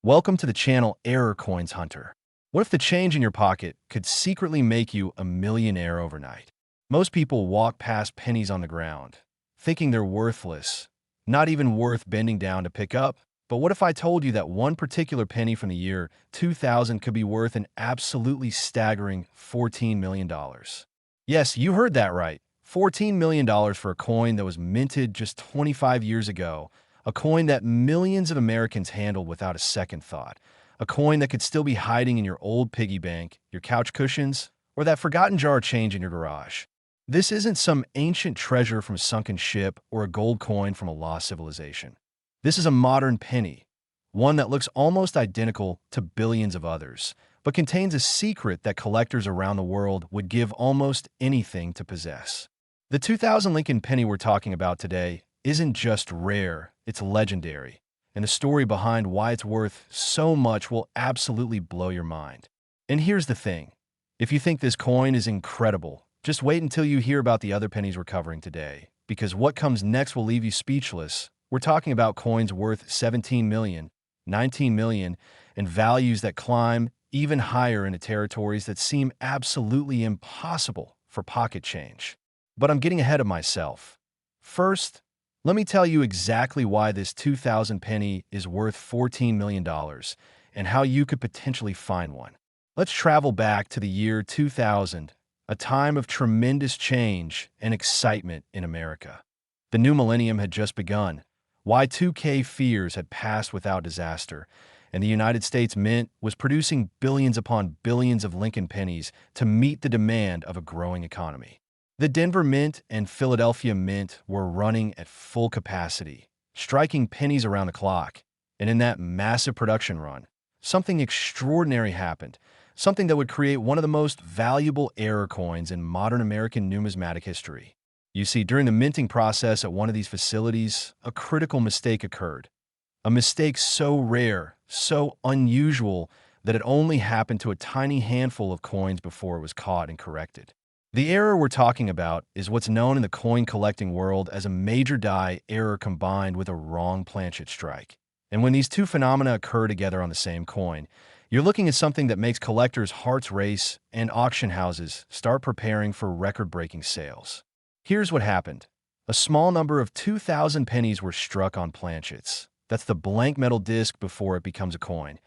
Welcome to the channel Error Coins Hunter. What if the change in your pocket could secretly make you a millionaire overnight? Most people walk past pennies on the ground, thinking they're worthless, not even worth bending down to pick up. But what if I told you that one particular penny from the year 2000 could be worth an absolutely staggering $14 million? Yes, you heard that right. $14 million for a coin that was minted just 25 years ago. A coin that millions of Americans handled without a second thought. A coin that could still be hiding in your old piggy bank, your couch cushions, or that forgotten jar of change in your garage. This isn't some ancient treasure from a sunken ship or a gold coin from a lost civilization. This is a modern penny, one that looks almost identical to billions of others, but contains a secret that collectors around the world would give almost anything to possess. The 2000 Lincoln penny we're talking about today isn't just rare, it's legendary, and the story behind why it's worth so much will absolutely blow your mind. And here's the thing. If you think this coin is incredible, just wait until you hear about the other pennies we're covering today, because what comes next will leave you speechless. We're talking about coins worth 17 million, 19 million, and values that climb even higher into territories that seem absolutely impossible for pocket change. But I'm getting ahead of myself. First, let me tell you exactly why this 2000 penny is worth $14 million and how you could potentially find one. Let's travel back to the year 2000, a time of tremendous change and excitement in America. The new millennium had just begun. Y2K fears had passed without disaster, and the United States Mint was producing billions upon billions of Lincoln pennies to meet the demand of a growing economy. The Denver Mint and Philadelphia Mint were running at full capacity, striking pennies around the clock. And in that massive production run, something extraordinary happened, something that would create one of the most valuable error coins in modern American numismatic history. You see, during the minting process at one of these facilities, a critical mistake occurred. A mistake so rare, so unusual, that it only happened to a tiny handful of coins before it was caught and corrected. The error we're talking about is what's known in the coin collecting world as a major die error combined with a wrong planchet strike. And when these two phenomena occur together on the same coin, you're looking at something that makes collectors' hearts race and auction houses start preparing for record-breaking sales. Here's what happened. A small number of 2000 pennies were struck on planchets. That's the blank metal disc before it becomes a coin,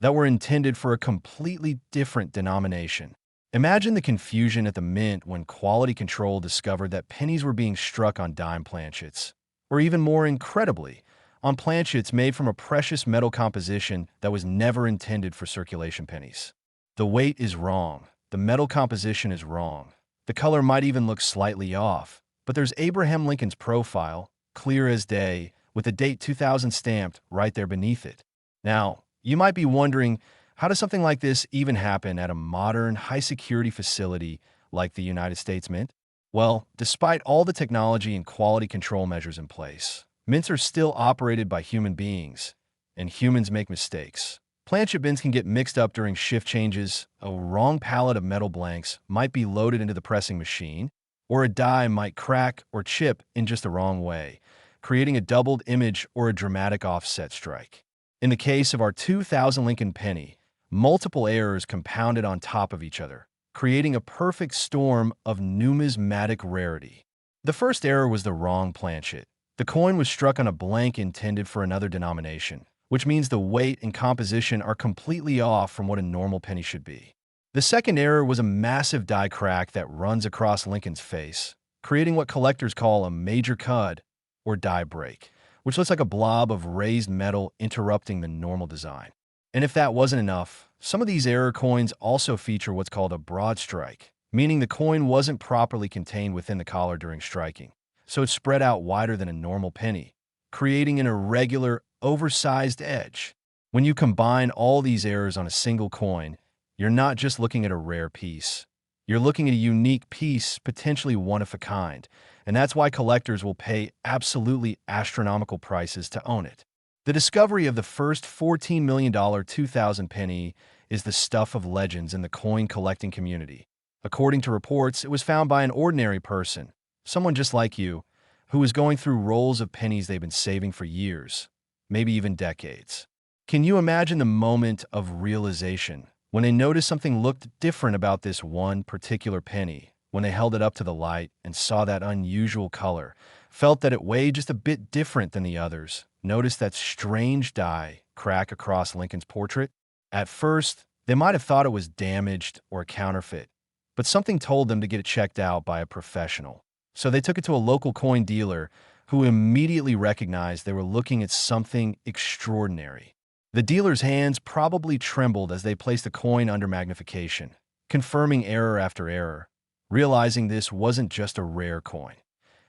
that were intended for a completely different denomination. Imagine the confusion at the mint when quality control discovered that pennies were being struck on dime planchets, or even more incredibly, on planchets made from a precious metal composition that was never intended for circulation pennies. The weight is wrong, the metal composition is wrong, the color might even look slightly off, but there's Abraham Lincoln's profile, clear as day, with the date 2000 stamped right there beneath it. Now, you might be wondering, how does something like this even happen at a modern, high-security facility like the United States Mint? Well, despite all the technology and quality control measures in place, mints are still operated by human beings, and humans make mistakes. Planchet bins can get mixed up during shift changes, a wrong pallet of metal blanks might be loaded into the pressing machine, or a die might crack or chip in just the wrong way, creating a doubled image or a dramatic offset strike. In the case of our 2000 Lincoln penny, multiple errors compounded on top of each other, creating a perfect storm of numismatic rarity. The first error was the wrong planchet. The coin was struck on a blank intended for another denomination, which means the weight and composition are completely off from what a normal penny should be. The second error was a massive die crack that runs across Lincoln's face, creating what collectors call a major cud or die break, which looks like a blob of raised metal interrupting the normal design. And if that wasn't enough, some of these error coins also feature what's called a broad strike, meaning the coin wasn't properly contained within the collar during striking, so it spread out wider than a normal penny, creating an irregular, oversized edge. When you combine all these errors on a single coin, you're not just looking at a rare piece. You're looking at a unique piece, potentially one of a kind, and that's why collectors will pay absolutely astronomical prices to own it. The discovery of the first $14 million 2000 penny is the stuff of legends in the coin collecting community. According to reports, it was found by an ordinary person, someone just like you, who was going through rolls of pennies they've been saving for years, maybe even decades. Can you imagine the moment of realization when they noticed something looked different about this one particular penny, when they held it up to the light and saw that unusual color, felt that it weighed just a bit different than the others, noticed that strange die crack across Lincoln's portrait? At first, they might have thought it was damaged or a counterfeit, but something told them to get it checked out by a professional. So they took it to a local coin dealer who immediately recognized they were looking at something extraordinary. The dealer's hands probably trembled as they placed the coin under magnification, confirming error after error, realizing this wasn't just a rare coin.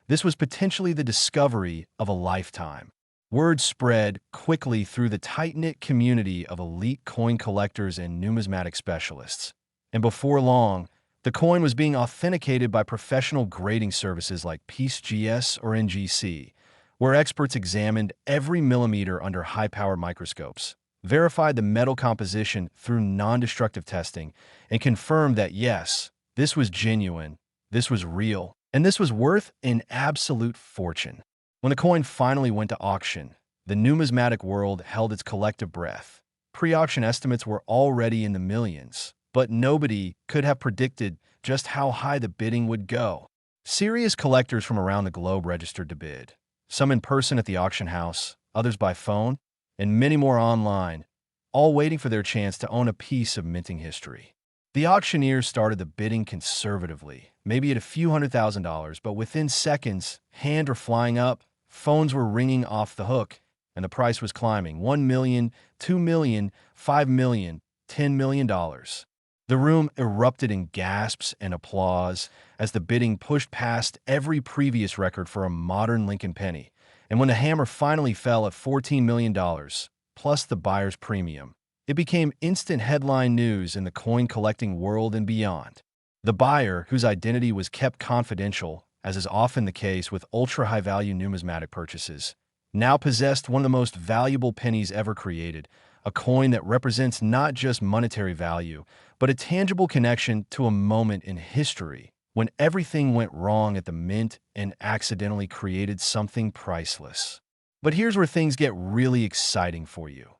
This was potentially the discovery of a lifetime. Word spread quickly through the tight-knit community of elite coin collectors and numismatic specialists. And before long, the coin was being authenticated by professional grading services like PeaceGS or NGC, where experts examined every millimeter under high-powered microscopes, verified the metal composition through non-destructive testing, and confirmed that yes, this was genuine, this was real, and this was worth an absolute fortune. When the coin finally went to auction, the numismatic world held its collective breath. Pre-auction estimates were already in the millions, but nobody could have predicted just how high the bidding would go. Serious collectors from around the globe registered to bid, some in person at the auction house, others by phone, and many more online, all waiting for their chance to own a piece of minting history. The auctioneers started the bidding conservatively, maybe at a few $100,000, but within seconds, hands were flying up, phones were ringing off the hook, and the price was climbing. $1 million, $2 million, $5 million, $10 million. The room erupted in gasps and applause as the bidding pushed past every previous record for a modern Lincoln penny. And when the hammer finally fell at $14 million, plus the buyer's premium, it became instant headline news in the coin collecting world and beyond. The buyer, whose identity was kept confidential, as is often the case with ultra-high-value numismatic purchases, now possessed one of the most valuable pennies ever created, a coin that represents not just monetary value, but a tangible connection to a moment in history when everything went wrong at the mint and accidentally created something priceless. But here's where things get really exciting for you.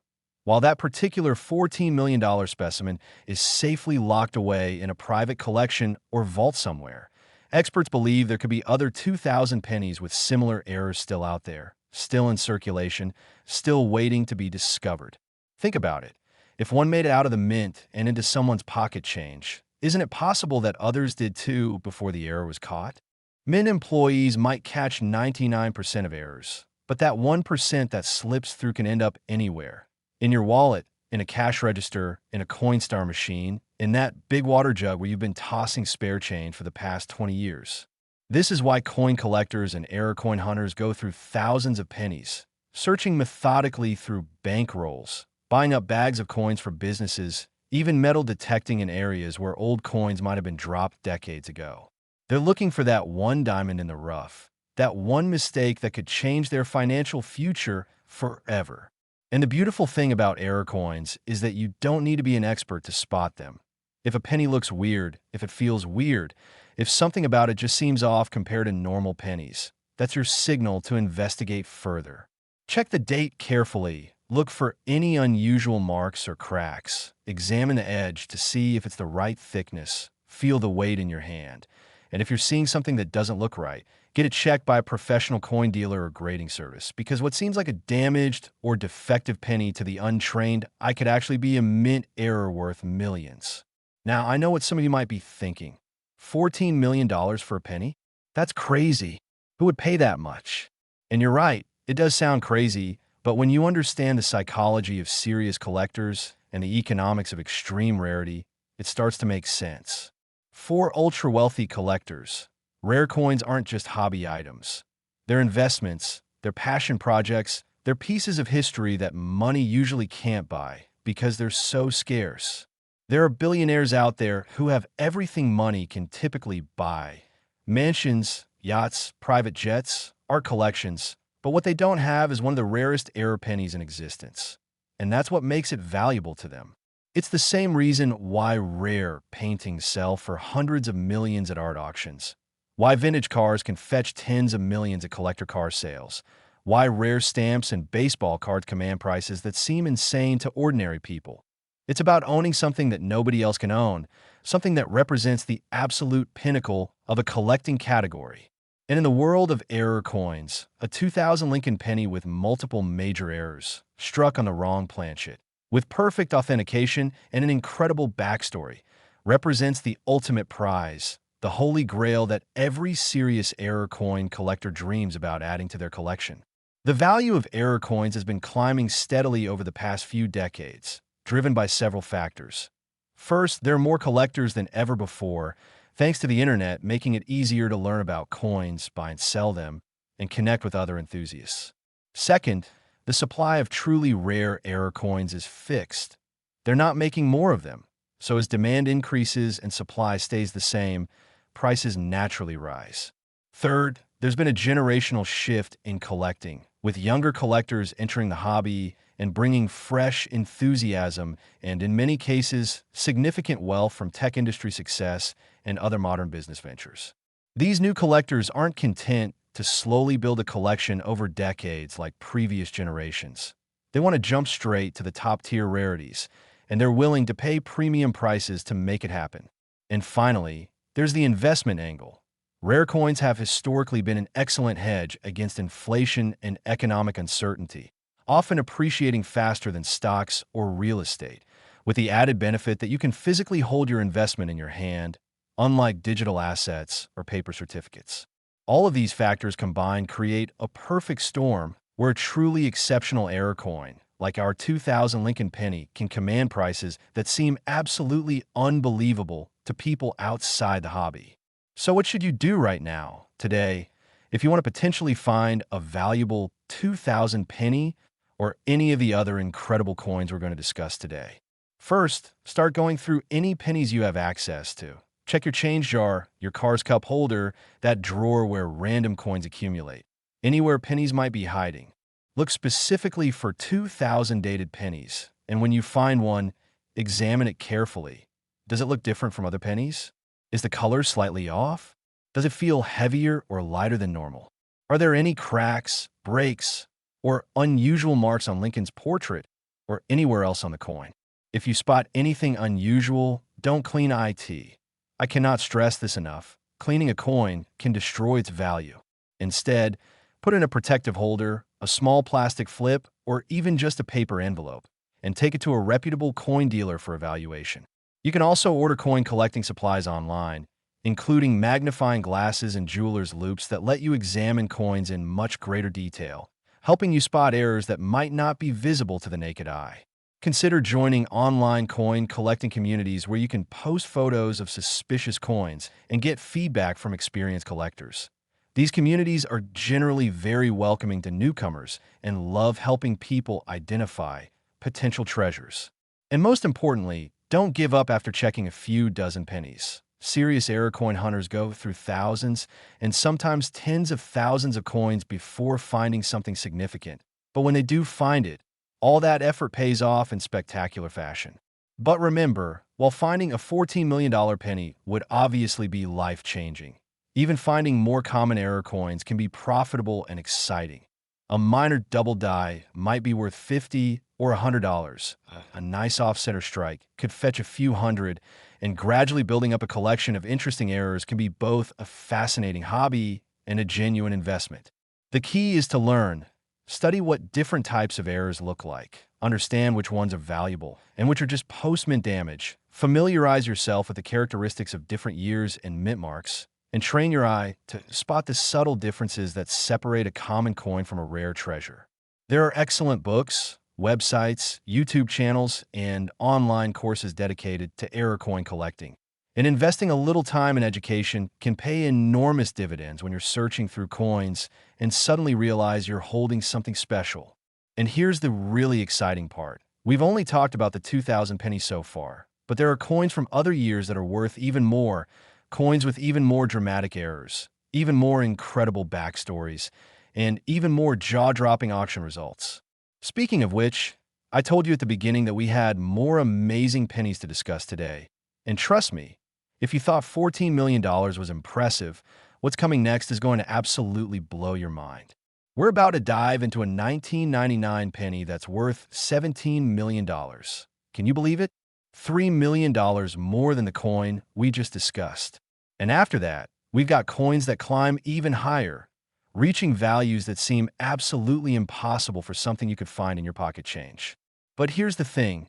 While that particular $14 million specimen is safely locked away in a private collection or vault somewhere, experts believe there could be other 2,000 pennies with similar errors still out there, still in circulation, still waiting to be discovered. Think about it. If one made it out of the mint and into someone's pocket change, isn't it possible that others did too before the error was caught? Mint employees might catch 99% of errors, but that 1% that slips through can end up anywhere. In your wallet, in a cash register, in a Coinstar machine, in that big water jug where you've been tossing spare change for the past 20 years. This is why coin collectors and error coin hunters go through thousands of pennies, searching methodically through bankrolls, buying up bags of coins for businesses, even metal detecting in areas where old coins might have been dropped decades ago. They're looking for that one diamond in the rough, that one mistake that could change their financial future forever. And the beautiful thing about error coins is that you don't need to be an expert to spot them. If a penny looks weird, if it feels weird, if something about it just seems off compared to normal pennies, that's your signal to investigate further. Check the date carefully. Look for any unusual marks or cracks. Examine the edge to see if it's the right thickness. Feel the weight in your hand. And if you're seeing something that doesn't look right, get it checked by a professional coin dealer or grading service, because what seems like a damaged or defective penny to the untrained, I could actually be a mint error worth millions. Now, I know what some of you might be thinking. $14 million for a penny? That's crazy. Who would pay that much? And you're right, it does sound crazy, but when you understand the psychology of serious collectors and the economics of extreme rarity, it starts to make sense. For ultra-wealthy collectors, rare coins aren't just hobby items. They're investments, they're passion projects, they're pieces of history that money usually can't buy because they're so scarce. There are billionaires out there who have everything money can typically buy. Mansions, yachts, private jets, art collections, but what they don't have is one of the rarest error pennies in existence. And that's what makes it valuable to them. It's the same reason why rare paintings sell for hundreds of millions at art auctions, why vintage cars can fetch tens of millions at collector car sales, why rare stamps and baseball cards command prices that seem insane to ordinary people. It's about owning something that nobody else can own, something that represents the absolute pinnacle of a collecting category. And in the world of error coins, a 2000 Lincoln Penny with multiple major errors struck on the wrong planchet, with perfect authentication and an incredible backstory, represents the ultimate prize, the holy grail that every serious error coin collector dreams about adding to their collection. The value of error coins has been climbing steadily over the past few decades, driven by several factors. First, there are more collectors than ever before, thanks to the internet making it easier to learn about coins, buy and sell them, and connect with other enthusiasts. Second, the supply of truly rare error coins is fixed. They're not making more of them, so as demand increases and supply stays the same, prices naturally rise. Third, there's been a generational shift in collecting, with younger collectors entering the hobby and bringing fresh enthusiasm and, in many cases, significant wealth from tech industry success and other modern business ventures. These new collectors aren't content to slowly build a collection over decades like previous generations. They want to jump straight to the top-tier rarities, and they're willing to pay premium prices to make it happen. And finally, there's the investment angle. Rare coins have historically been an excellent hedge against inflation and economic uncertainty, often appreciating faster than stocks or real estate, with the added benefit that you can physically hold your investment in your hand, unlike digital assets or paper certificates. All of these factors combined create a perfect storm where a truly exceptional error coin, like our 2000 Lincoln Penny, can command prices that seem absolutely unbelievable to people outside the hobby. So what should you do right now, today, if you want to potentially find a valuable 2000 penny or any of the other incredible coins we're going to discuss today? First, start going through any pennies you have access to. Check your change jar, your car's cup holder, that drawer where random coins accumulate. Anywhere pennies might be hiding. Look specifically for 2000 dated pennies, and when you find one, examine it carefully. Does it look different from other pennies? Is the color slightly off? Does it feel heavier or lighter than normal? Are there any cracks, breaks, or unusual marks on Lincoln's portrait or anywhere else on the coin? If you spot anything unusual, don't clean it. I cannot stress this enough. Cleaning a coin can destroy its value. Instead, put in a protective holder, a small plastic flip, or even just a paper envelope, and take it to a reputable coin dealer for evaluation. You can also order coin collecting supplies online, including magnifying glasses and jeweler's loupes that let you examine coins in much greater detail, helping you spot errors that might not be visible to the naked eye. Consider joining online coin collecting communities where you can post photos of suspicious coins and get feedback from experienced collectors. These communities are generally very welcoming to newcomers and love helping people identify potential treasures. And most importantly, don't give up after checking a few dozen pennies. Serious error coin hunters go through thousands and sometimes tens of thousands of coins before finding something significant. But when they do find it, all that effort pays off in spectacular fashion. But remember, while finding a $14 million penny would obviously be life-changing, even finding more common error coins can be profitable and exciting. A minor double die might be worth $50 or $100. A nice off-center strike could fetch a few hundred, and gradually building up a collection of interesting errors can be both a fascinating hobby and a genuine investment. The key is to learn. Study what different types of errors look like. Understand which ones are valuable and which are just post-mint damage. Familiarize yourself with the characteristics of different years and mint marks, and train your eye to spot the subtle differences that separate a common coin from a rare treasure. There are excellent books, websites, YouTube channels, and online courses dedicated to error coin collecting. And investing a little time in education can pay enormous dividends when you're searching through coins and suddenly realize you're holding something special. And here's the really exciting part. We've only talked about the 2000 pennies so far, but there are coins from other years that are worth even more, coins with even more dramatic errors, even more incredible backstories, and even more jaw-dropping auction results. Speaking of which, I told you at the beginning that we had more amazing pennies to discuss today. And trust me, if you thought $14 million was impressive, what's coming next is going to absolutely blow your mind. We're about to dive into a 1999 penny that's worth $17 million. Can you believe it? $3 million more than the coin we just discussed. And after that, we've got coins that climb even higher, reaching values that seem absolutely impossible for something you could find in your pocket change. But here's the thing.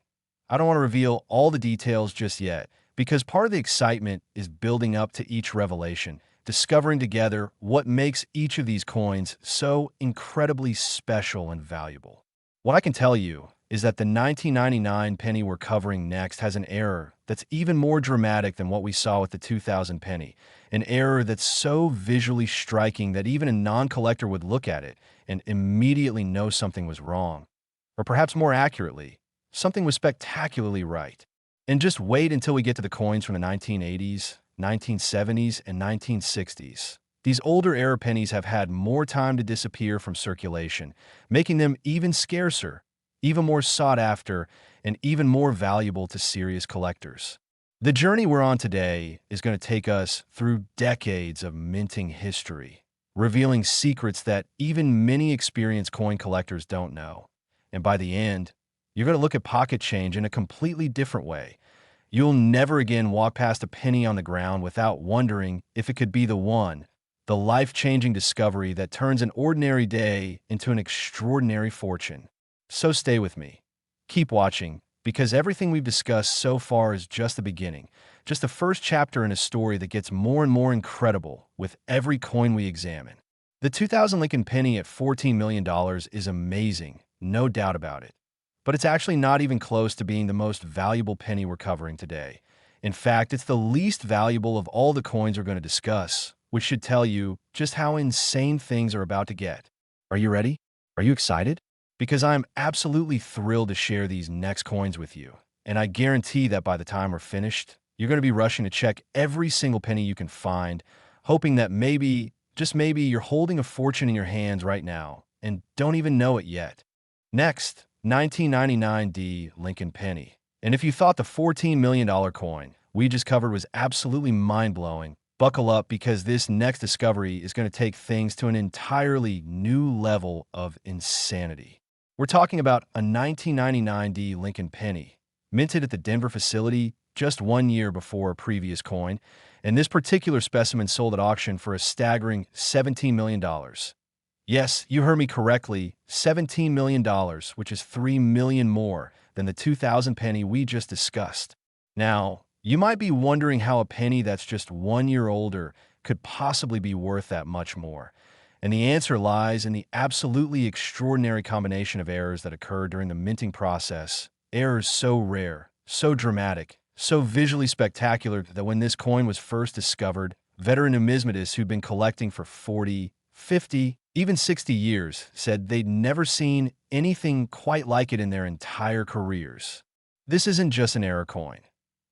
I don't want to reveal all the details just yet, because part of the excitement is building up to each revelation, discovering together what makes each of these coins so incredibly special and valuable. What I can tell you is that the 1999 penny we're covering next has an error that's even more dramatic than what we saw with the 2000 penny, an error that's so visually striking that even a non-collector would look at it and immediately know something was wrong. Or perhaps more accurately, something was spectacularly right. And just wait until we get to the coins from the 1980s, 1970s, and 1960s. These older era pennies have had more time to disappear from circulation, making them even scarcer, even more sought after, and even more valuable to serious collectors. The journey we're on today is going to take us through decades of minting history, revealing secrets that even many experienced coin collectors don't know. And by the end, you're going to look at pocket change in a completely different way. You'll never again walk past a penny on the ground without wondering if it could be the one, the life-changing discovery that turns an ordinary day into an extraordinary fortune. So stay with me. Keep watching, because everything we've discussed so far is just the beginning, just the first chapter in a story that gets more and more incredible with every coin we examine. The 2000 Lincoln Penny at $14 million is amazing, no doubt about it. But it's actually not even close to being the most valuable penny we're covering today. In fact, it's the least valuable of all the coins we're going to discuss, which should tell you just how insane things are about to get. Are you ready? Are you excited? Because I'm absolutely thrilled to share these next coins with you. And I guarantee that by the time we're finished, you're going to be rushing to check every single penny you can find, hoping that maybe, just maybe, you're holding a fortune in your hands right now and don't even know it yet. Next, 1999 Lincoln Penny. And if you thought the $14 million coin we just covered was absolutely mind-blowing, buckle up, because this next discovery is going to take things to an entirely new level of insanity. We're talking about a 1999 Lincoln Penny, minted at the Denver facility just 1 year before a previous coin, and this particular specimen sold at auction for a staggering $17 million. Yes, you heard me correctly, $17 million, which is $3 million more than the 2000 penny we just discussed. Now, you might be wondering how a penny that's just 1 year older could possibly be worth that much more. And the answer lies in the absolutely extraordinary combination of errors that occurred during the minting process. Errors so rare, so dramatic, so visually spectacular that when this coin was first discovered, veteran numismatists who'd been collecting for 40, 50, even 60 years said they'd never seen anything quite like it in their entire careers. This isn't just an error coin.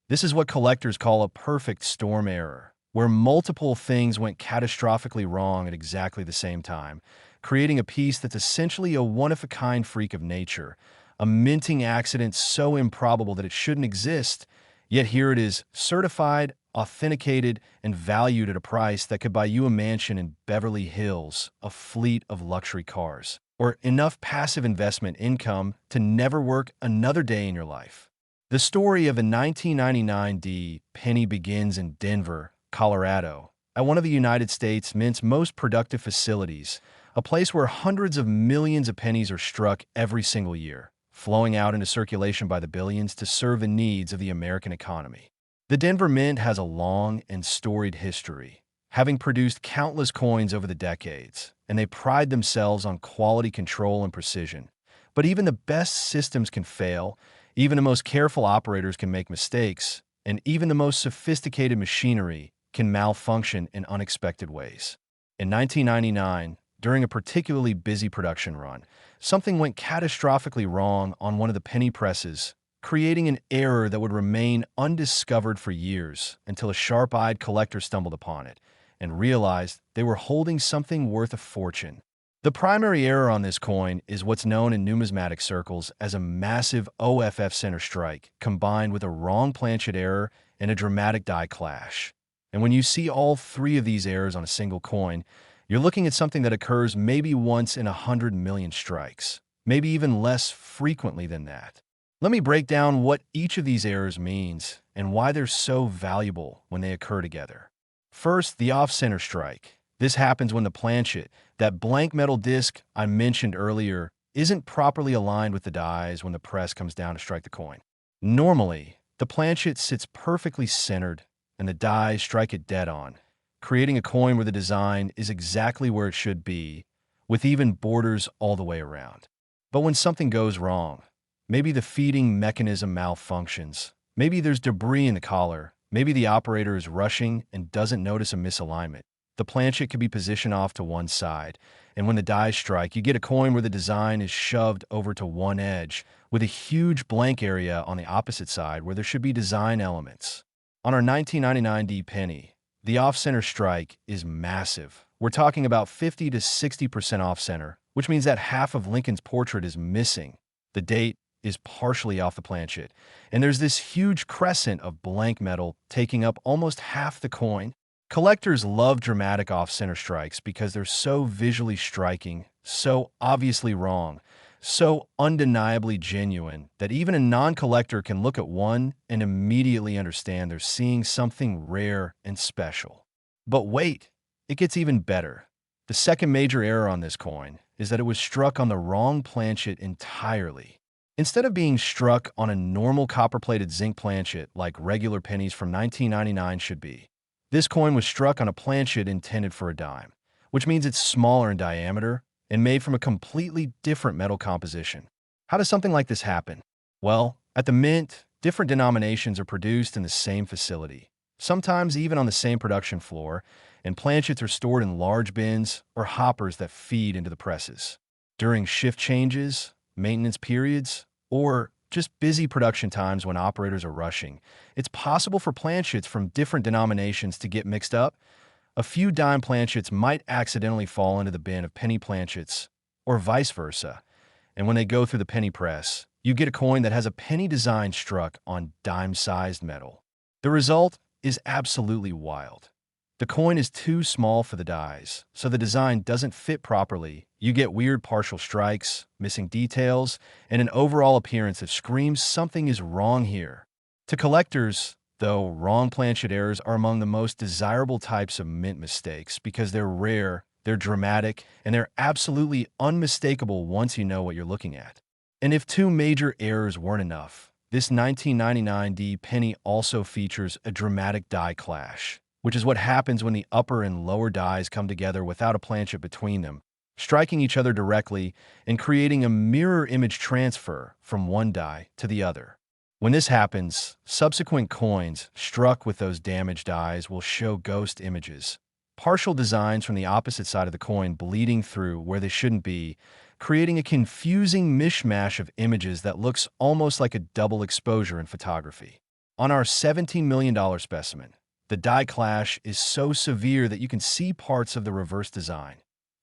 This is what collectors call a perfect storm error, where multiple things went catastrophically wrong at exactly the same time, creating a piece that's essentially a one-of-a-kind freak of nature, a minting accident so improbable that it shouldn't exist, yet here it is, certified, authenticated, and valued at a price that could buy you a mansion in Beverly Hills, a fleet of luxury cars, or enough passive investment income to never work another day in your life. The story of the 1999 penny begins in Denver, Colorado, at one of the United States Mint's most productive facilities, a place where hundreds of millions of pennies are struck every single year, flowing out into circulation by the billions to serve the needs of the American economy. The Denver Mint has a long and storied history, having produced countless coins over the decades, and they pride themselves on quality control and precision. But even the best systems can fail, even the most careful operators can make mistakes, and even the most sophisticated machinery can malfunction in unexpected ways. In 1999, during a particularly busy production run, something went catastrophically wrong on one of the penny presses, creating an error that would remain undiscovered for years until a sharp-eyed collector stumbled upon it and realized they were holding something worth a fortune. The primary error on this coin is what's known in numismatic circles as a massive OFF center strike, combined with a wrong planchet error and a dramatic die clash. And when you see all three of these errors on a single coin, You're looking at something that occurs maybe once in 100 million strikes, maybe even less frequently than that. Let me break down what each of these errors means and why they're so valuable when they occur together. First, the off-center strike. This happens when the planchet, that blank metal disc I mentioned earlier, isn't properly aligned with the dies when the press comes down to strike the coin. Normally, the planchet sits perfectly centered and the dies strike it dead on, creating a coin where the design is exactly where it should be, with even borders all the way around. But when something goes wrong, maybe the feeding mechanism malfunctions, maybe there's debris in the collar, maybe the operator is rushing and doesn't notice a misalignment, the planchet could be positioned off to one side, and when the dies strike, you get a coin where the design is shoved over to one edge, with a huge blank area on the opposite side where there should be design elements. On our 1999 D penny, the off-center strike is massive. We're talking about 50 to 60% off-center, which means that half of Lincoln's portrait is missing. The date is partially off the planchet, and there's this huge crescent of blank metal taking up almost half the coin. Collectors love dramatic off-center strikes because they're so visually striking, so obviously wrong, so undeniably genuine that even a non-collector can look at one and immediately understand they're seeing something rare and special. But wait, it gets even better. The second major error on this coin is that it was struck on the wrong planchet entirely. Instead of being struck on a normal copper-plated zinc planchet like regular pennies from 1999 should be, this coin was struck on a planchet intended for a dime, which means it's smaller in diameter and made from a completely different metal composition. How does something like this happen? Well, at the mint, different denominations are produced in the same facility, sometimes even on the same production floor, and planchets are stored in large bins or hoppers that feed into the presses. During shift changes, maintenance periods, or just busy production times when operators are rushing, it's possible for planchets from different denominations to get mixed up. A few dime planchets might accidentally fall into the bin of penny planchets, or vice versa, and when they go through the penny press, you get a coin that has a penny design struck on dime-sized metal. The result is absolutely wild. The coin is too small for the dies, so the design doesn't fit properly. You get weird partial strikes, missing details, and an overall appearance that screams something is wrong here. To collectors, though, wrong planchet errors are among the most desirable types of mint mistakes because they're rare, they're dramatic, and they're absolutely unmistakable once you know what you're looking at. And if two major errors weren't enough, this 1999 D penny also features a dramatic die clash, which is what happens when the upper and lower dies come together without a planchet between them, striking each other directly and creating a mirror image transfer from one die to the other. When this happens, subsequent coins struck with those damaged dies will show ghost images, partial designs from the opposite side of the coin bleeding through where they shouldn't be, creating a confusing mishmash of images that looks almost like a double exposure in photography. On our $17 million specimen, the die clash is so severe that you can see parts of the reverse design,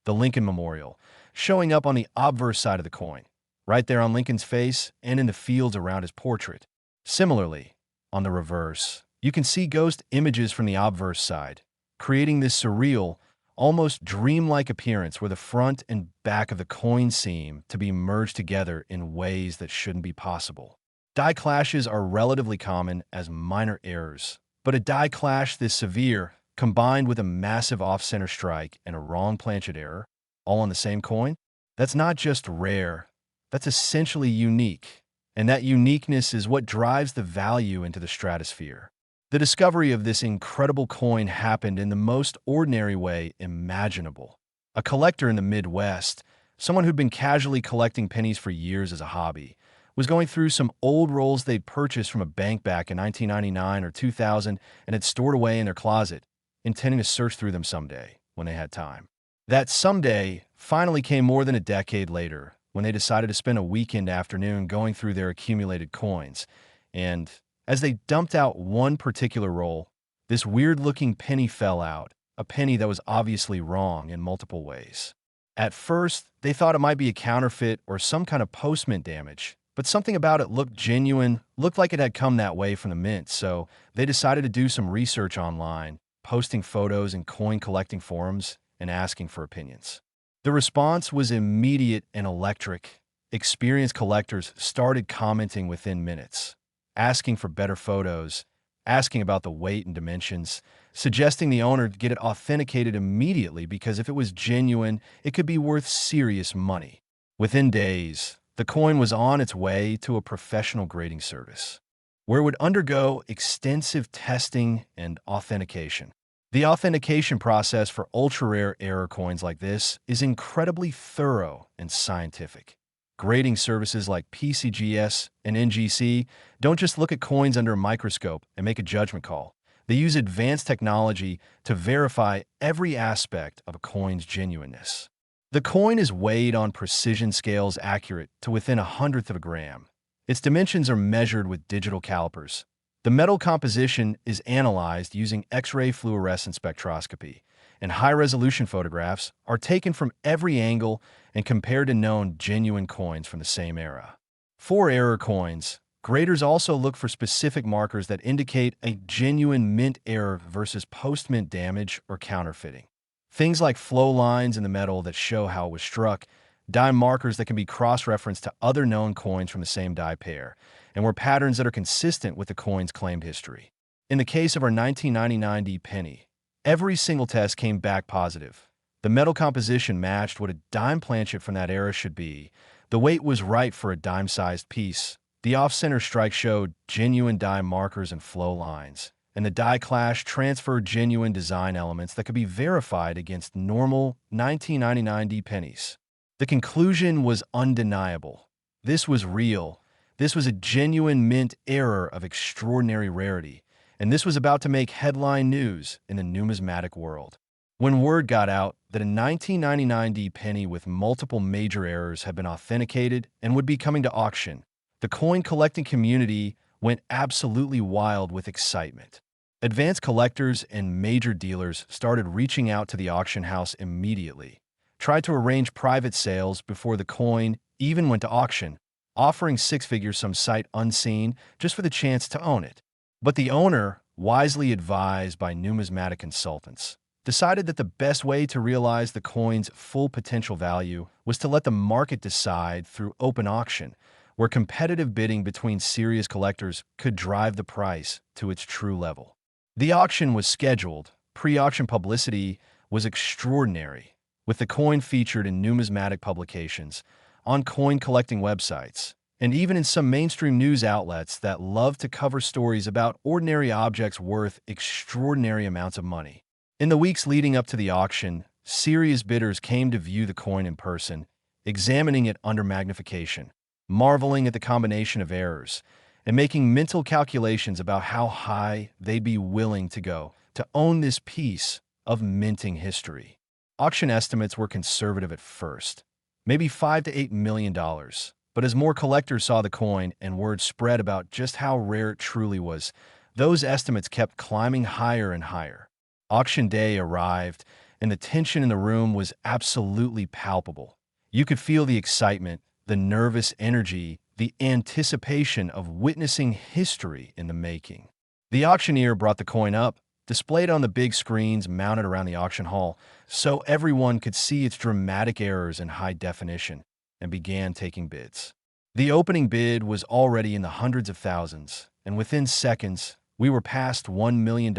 the Lincoln Memorial, showing up on the obverse side of the coin, right there on Lincoln's face and in the fields around his portrait. Similarly, on the reverse, you can see ghost images from the obverse side, creating this surreal, almost dreamlike appearance where the front and back of the coin seem to be merged together in ways that shouldn't be possible. Die clashes are relatively common as minor errors, but a die clash this severe, combined with a massive off-center strike and a wrong planchet error, all on the same coin, that's not just rare, that's essentially unique. And that uniqueness is what drives the value into the stratosphere. The discovery of this incredible coin happened in the most ordinary way imaginable. A collector in the Midwest, someone who'd been casually collecting pennies for years as a hobby, was going through some old rolls they'd purchased from a bank back in 1999 or 2000 and had stored away in their closet, intending to search through them someday when they had time. That someday finally came more than a decade later when they decided to spend a weekend afternoon going through their accumulated coins. And as they dumped out one particular roll, this weird-looking penny fell out, a penny that was obviously wrong in multiple ways. At first, they thought it might be a counterfeit or some kind of post-mint damage, but something about it looked genuine, looked like it had come that way from the mint, so they decided to do some research online, posting photos in coin collecting forums, and asking for opinions. The response was immediate and electric. Experienced collectors started commenting within minutes, asking for better photos, asking about the weight and dimensions, suggesting the owner get it authenticated immediately because if it was genuine, it could be worth serious money. Within days, the coin was on its way to a professional grading service, where it would undergo extensive testing and authentication. The authentication process for ultra-rare error coins like this is incredibly thorough and scientific. Grading services like PCGS and NGC don't just look at coins under a microscope and make a judgment call. They use advanced technology to verify every aspect of a coin's genuineness. The coin is weighed on precision scales accurate to within 1/100th of a gram. Its dimensions are measured with digital calipers. The metal composition is analyzed using X-ray fluorescence spectroscopy, and high-resolution photographs are taken from every angle and compared to known genuine coins from the same era. For error coins, graders also look for specific markers that indicate a genuine mint error versus post-mint damage or counterfeiting. Things like flow lines in the metal that show how it was struck, die markers that can be cross-referenced to other known coins from the same die pair, and were patterns that are consistent with the coin's claimed history. In the case of our 1999 D penny, every single test came back positive. The metal composition matched what a dime planchet from that era should be. The weight was right for a dime-sized piece. The off-center strike showed genuine die markers and flow lines, and the die clash transferred genuine design elements that could be verified against normal 1999 D pennies. The conclusion was undeniable. This was real. This was a genuine mint error of extraordinary rarity, and this was about to make headline news in the numismatic world. When word got out that a 1999 D penny with multiple major errors had been authenticated and would be coming to auction, the coin collecting community went absolutely wild with excitement. Advanced collectors and major dealers started reaching out to the auction house immediately, tried to arrange private sales before the coin even went to auction, offering six figures some sight unseen just for the chance to own it. But the owner, wisely advised by numismatic consultants, decided that the best way to realize the coin's full potential value was to let the market decide through open auction, where competitive bidding between serious collectors could drive the price to its true level. The auction was scheduled. Pre-auction publicity was extraordinary, with the coin featured in numismatic publications, on coin collecting websites, and even in some mainstream news outlets that love to cover stories about ordinary objects worth extraordinary amounts of money. In the weeks leading up to the auction, serious bidders came to view the coin in person, examining it under magnification, marveling at the combination of errors, and making mental calculations about how high they'd be willing to go to own this piece of minting history. Auction estimates were conservative at first, maybe $5 to $8 million, but as more collectors saw the coin and word spread about just how rare it truly was, those estimates kept climbing higher and higher. Auction day arrived, and the tension in the room was absolutely palpable. You could feel the excitement, the nervous energy, the anticipation of witnessing history in the making. The auctioneer brought the coin up, displayed on the big screens mounted around the auction hall, so everyone could see its dramatic errors in high definition, and began taking bids. The opening bid was already in the hundreds of thousands, and within seconds, we were past $1 million,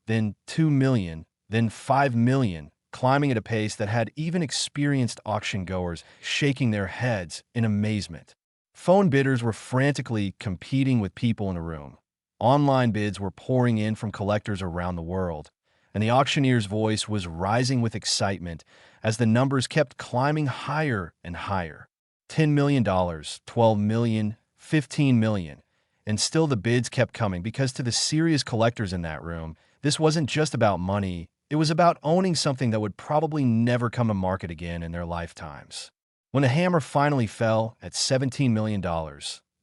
then $2 million, then $5 million, climbing at a pace that had even experienced auction goers shaking their heads in amazement. Phone bidders were frantically competing with people in a room. Online bids were pouring in from collectors around the world, and the auctioneer's voice was rising with excitement as the numbers kept climbing higher and higher. $10 million, $12 million, $15 million, and still the bids kept coming because to the serious collectors in that room, this wasn't just about money, it was about owning something that would probably never come to market again in their lifetimes. When the hammer finally fell at $17 million,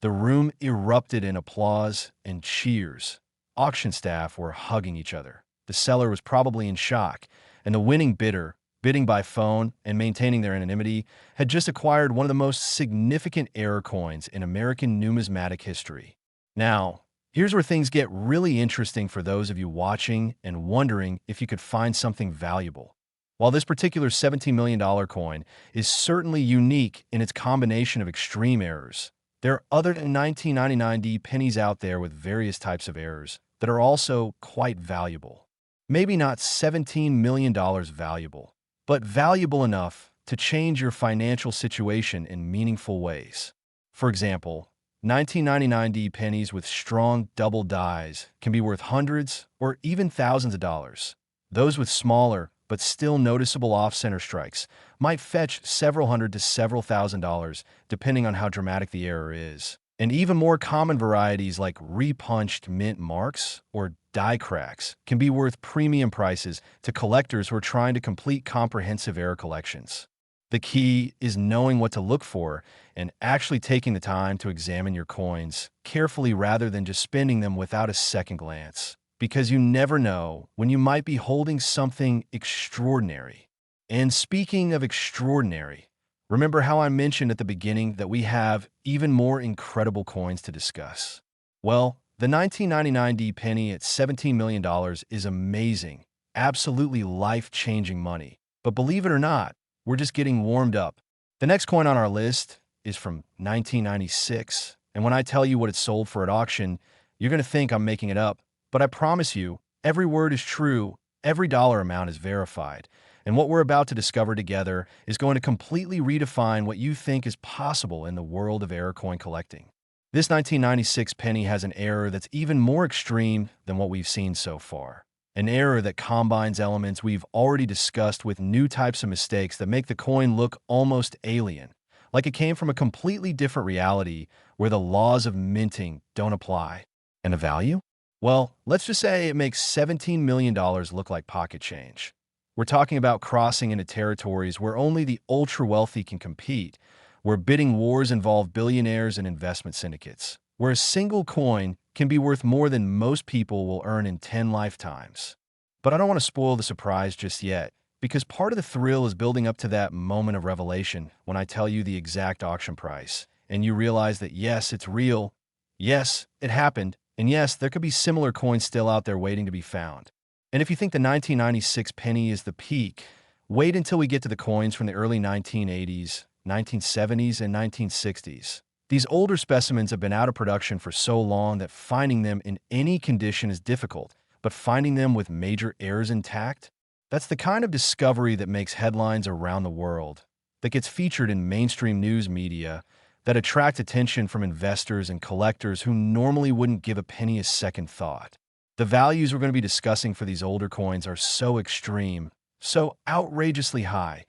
the room erupted in applause and cheers. Auction staff were hugging each other. The seller was probably in shock, and the winning bidder, bidding by phone and maintaining their anonymity, had just acquired one of the most significant error coins in American numismatic history. Now, here's where things get really interesting for those of you watching and wondering if you could find something valuable. While this particular $17 million coin is certainly unique in its combination of extreme errors, there are other 1999D pennies out there with various types of errors that are also quite valuable. Maybe not $17 million valuable, but valuable enough to change your financial situation in meaningful ways. For example, 1999D pennies with strong double dies can be worth hundreds or even thousands of dollars. Those with smaller but still noticeable off-center strikes might fetch several hundred to several $1,000s depending on how dramatic the error is. And even more common varieties like repunched mint marks or die cracks can be worth premium prices to collectors who are trying to complete comprehensive error collections. The key is knowing what to look for and actually taking the time to examine your coins carefully rather than just spending them without a second glance, because you never know when you might be holding something extraordinary. And speaking of extraordinary, remember how I mentioned at the beginning that we have even more incredible coins to discuss? Well, the 1999D penny at $17 million is amazing, absolutely life-changing money. But believe it or not, we're just getting warmed up. The next coin on our list is from 1996, and when I tell you what it sold for at auction, you're going to think I'm making it up. But I promise you, every word is true, every dollar amount is verified, and what we're about to discover together is going to completely redefine what you think is possible in the world of error coin collecting. This 1996 penny has an error that's even more extreme than what we've seen so far. An error that combines elements we've already discussed with new types of mistakes that make the coin look almost alien, like it came from a completely different reality where the laws of minting don't apply. And the value? Well, let's just say it makes $17 million look like pocket change. We're talking about crossing into territories where only the ultra-wealthy can compete, where bidding wars involve billionaires and investment syndicates, where a single coin can be worth more than most people will earn in 10 lifetimes. But I don't want to spoil the surprise just yet, because part of the thrill is building up to that moment of revelation when I tell you the exact auction price, and you realize that yes, it's real, yes, it happened, and yes, there could be similar coins still out there waiting to be found. And if you think the 1996 penny is the peak, wait until we get to the coins from the early 1980s, 1970s, and 1960s. These older specimens have been out of production for so long that finding them in any condition is difficult, but finding them with major errors intact? That's the kind of discovery that makes headlines around the world, that gets featured in mainstream news media, that attract attention from investors and collectors who normally wouldn't give a penny a second thought. The values we're going to be discussing for these older coins are so extreme, so outrageously high,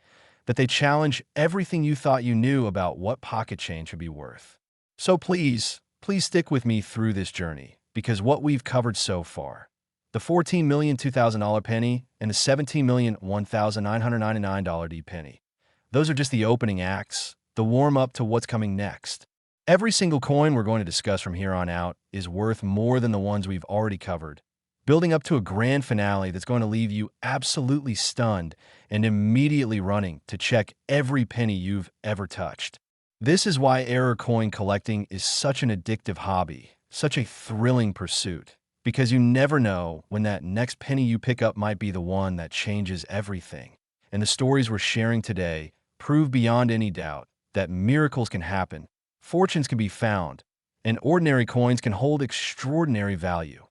that they challenge everything you thought you knew about what pocket change should be worth. So please stick with me through this journey, because what we've covered so far, the $14 million $2,000 penny and the $17 million $1,999 D penny, those are just the opening acts, the warm-up to what's coming next. Every single coin we're going to discuss from here on out is worth more than the ones we've already covered, building up to a grand finale that's going to leave you absolutely stunned and immediately running to check every penny you've ever touched. This is why error coin collecting is such an addictive hobby, such a thrilling pursuit, because you never know when that next penny you pick up might be the one that changes everything. And the stories we're sharing today prove beyond any doubt that miracles can happen, fortunes can be found, and ordinary coins can hold extraordinary value.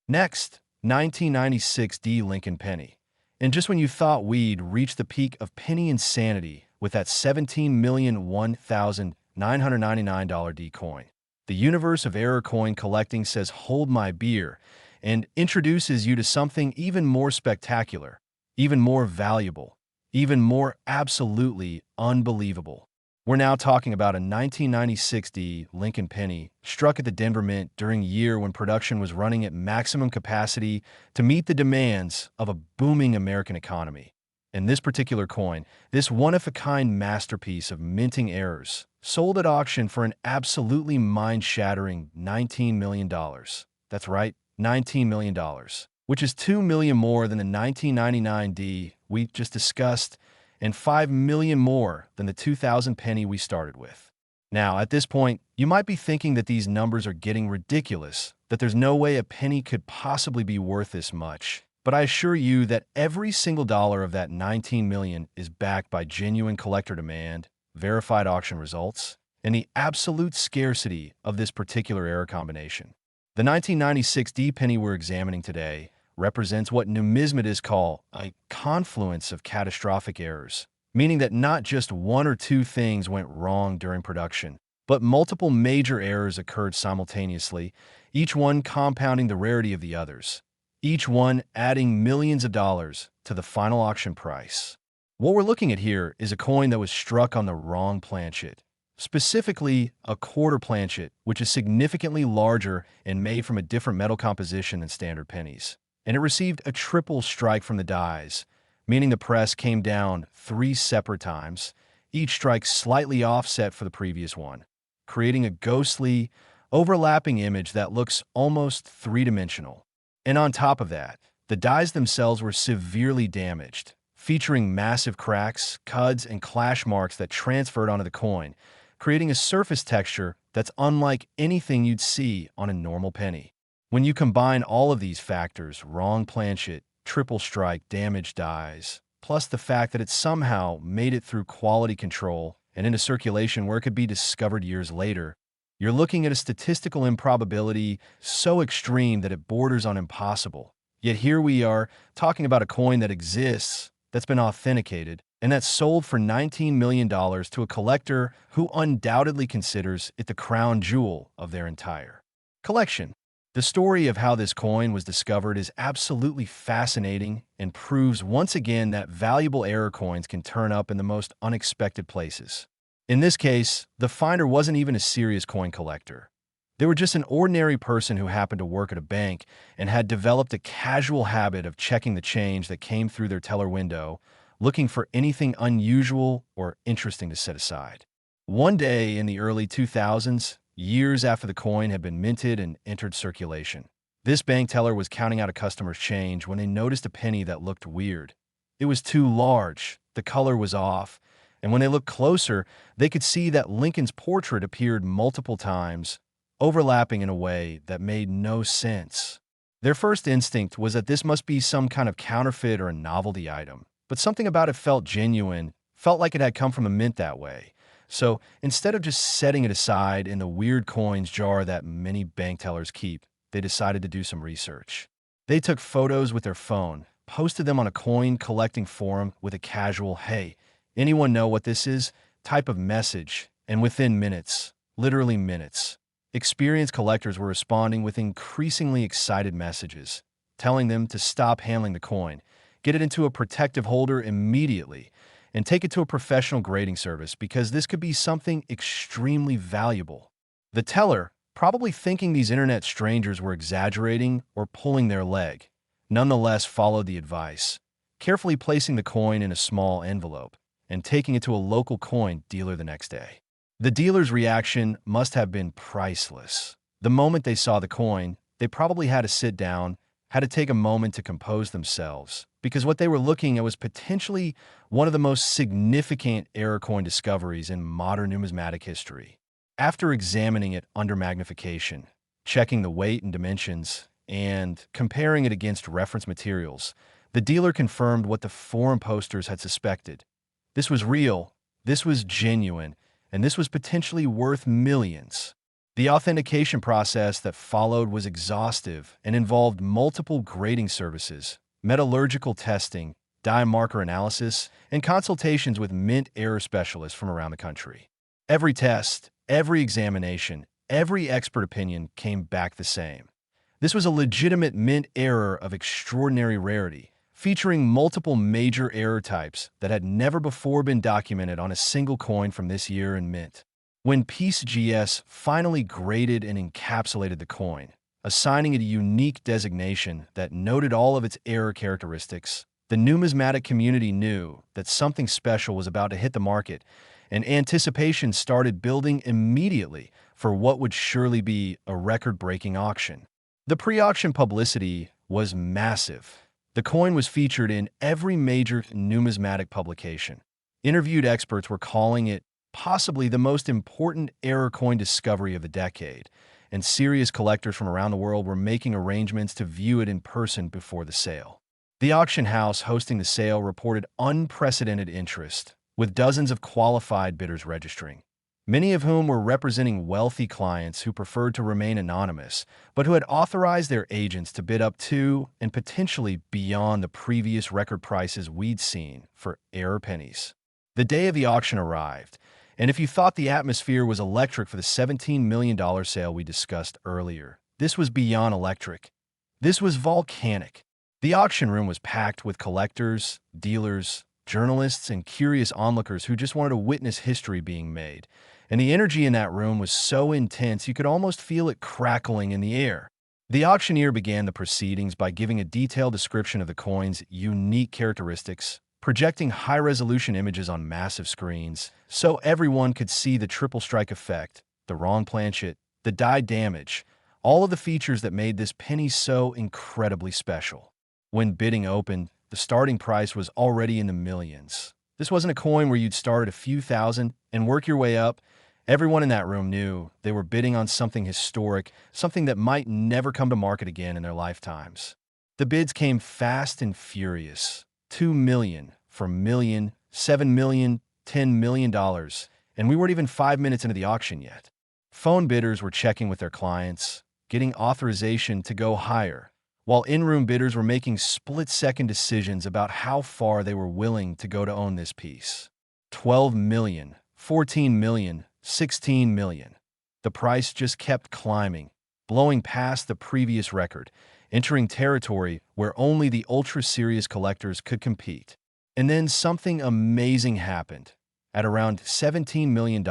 Next, 1996 D Lincoln Penny. And just when you thought we'd reached the peak of penny insanity with that $17,001,999 D coin, the universe of error coin collecting says hold my beer and introduces you to something even more spectacular, even more valuable, even more absolutely unbelievable. We're now talking about a 1996 D Lincoln Penny struck at the Denver Mint during a year when production was running at maximum capacity to meet the demands of a booming American economy. And this particular coin, this one-of-a-kind masterpiece of minting errors, sold at auction for an absolutely mind-shattering $19 million. That's right, $19 million, which is $2 million more than the 1999 D we just discussed, and $5 million more than the 2000 penny we started with. Now, at this point, you might be thinking that these numbers are getting ridiculous, that there's no way a penny could possibly be worth this much. But I assure you that every single dollar of that 19 million is backed by genuine collector demand, verified auction results, and the absolute scarcity of this particular error combination. The 1996 D penny we're examining today represents what numismatists call a confluence of catastrophic errors, meaning that not just one or two things went wrong during production, but multiple major errors occurred simultaneously, each one compounding the rarity of the others, each one adding millions of dollars to the final auction price. What we're looking at here is a coin that was struck on the wrong planchet, specifically a quarter planchet, which is significantly larger and made from a different metal composition than standard pennies. And it received a triple strike from the dies, meaning the press came down 3 separate times, each strike slightly offset for the previous one, creating a ghostly, overlapping image that looks almost three-dimensional. And on top of that, the dies themselves were severely damaged, featuring massive cracks, cuds, and clash marks that transferred onto the coin, creating a surface texture that's unlike anything you'd see on a normal penny. When you combine all of these factors, wrong planchet, triple strike, damaged dies, plus the fact that it somehow made it through quality control and into circulation where it could be discovered years later, you're looking at a statistical improbability so extreme that it borders on impossible. Yet here we are talking about a coin that exists, that's been authenticated, and that's sold for $19 million to a collector who undoubtedly considers it the crown jewel of their entire collection. The story of how this coin was discovered is absolutely fascinating and proves once again that valuable error coins can turn up in the most unexpected places. In this case, the finder wasn't even a serious coin collector. They were just an ordinary person who happened to work at a bank and had developed a casual habit of checking the change that came through their teller window, looking for anything unusual or interesting to set aside. One day in the early 2000s, years after the coin had been minted and entered circulation, this bank teller was counting out a customer's change when they noticed a penny that looked weird. It was too large, the color was off, and when they looked closer, they could see that Lincoln's portrait appeared multiple times, overlapping in a way that made no sense. Their first instinct was that this must be some kind of counterfeit or a novelty item, but something about it felt genuine, felt like it had come from a mint that way. So instead of just setting it aside in the weird coins jar that many bank tellers keep, they decided to do some research. They took photos with their phone, posted them on a coin collecting forum with a casual, "Hey, anyone know what this is?" type of message, and within minutes, literally minutes, experienced collectors were responding with increasingly excited messages, telling them to stop handling the coin, get it into a protective holder immediately, and take it to a professional grading service because this could be something extremely valuable. The teller, probably thinking these internet strangers were exaggerating or pulling their leg, nonetheless followed the advice, carefully placing the coin in a small envelope and taking it to a local coin dealer the next day. The dealer's reaction must have been priceless. The moment they saw the coin, they probably had to sit down, had to take a moment to compose themselves, because what they were looking at was potentially one of the most significant error coin discoveries in modern numismatic history. After examining it under magnification, checking the weight and dimensions, and comparing it against reference materials, the dealer confirmed what the forum posters had suspected. This was real, this was genuine, and this was potentially worth millions. The authentication process that followed was exhaustive and involved multiple grading services, metallurgical testing, dye marker analysis, and consultations with mint error specialists from around the country. Every test, every examination, every expert opinion came back the same. This was a legitimate mint error of extraordinary rarity, featuring multiple major error types that had never before been documented on a single coin from this year in mint. When PCGS finally graded and encapsulated the coin, assigning it a unique designation that noted all of its error characteristics, the numismatic community knew that something special was about to hit the market, and anticipation started building immediately for what would surely be a record-breaking auction. The pre-auction publicity was massive. The coin was featured in every major numismatic publication. Interviewed experts were calling it possibly the most important error coin discovery of the decade, and serious collectors from around the world were making arrangements to view it in person before the sale. The auction house hosting the sale reported unprecedented interest, with dozens of qualified bidders registering, many of whom were representing wealthy clients who preferred to remain anonymous, but who had authorized their agents to bid up to and potentially beyond the previous record prices we'd seen for rare pennies. The day of the auction arrived, and if you thought the atmosphere was electric for the $17 million sale we discussed earlier, this was beyond electric. This was volcanic. The auction room was packed with collectors, dealers, journalists, and curious onlookers who just wanted to witness history being made. And the energy in that room was so intense you could almost feel it crackling in the air. The auctioneer began the proceedings by giving a detailed description of the coin's unique characteristics, projecting high-resolution images on massive screens so everyone could see the triple strike effect, the wrong planchet, the die damage, all of the features that made this penny so incredibly special. When bidding opened, the starting price was already in the millions. This wasn't a coin where you'd start at a few thousand and work your way up. Everyone in that room knew they were bidding on something historic, something that might never come to market again in their lifetimes. The bids came fast and furious. $2 million, $4 million, $7 million, $10 million, and we weren't even 5 minutes into the auction yet. Phone bidders were checking with their clients, getting authorization to go higher, while in-room bidders were making split-second decisions about how far they were willing to go to own this piece. $12 million, $14 million, $16 million. The price just kept climbing, blowing past the previous record, entering territory where only the ultra-serious collectors could compete. And then something amazing happened. At around $17 million,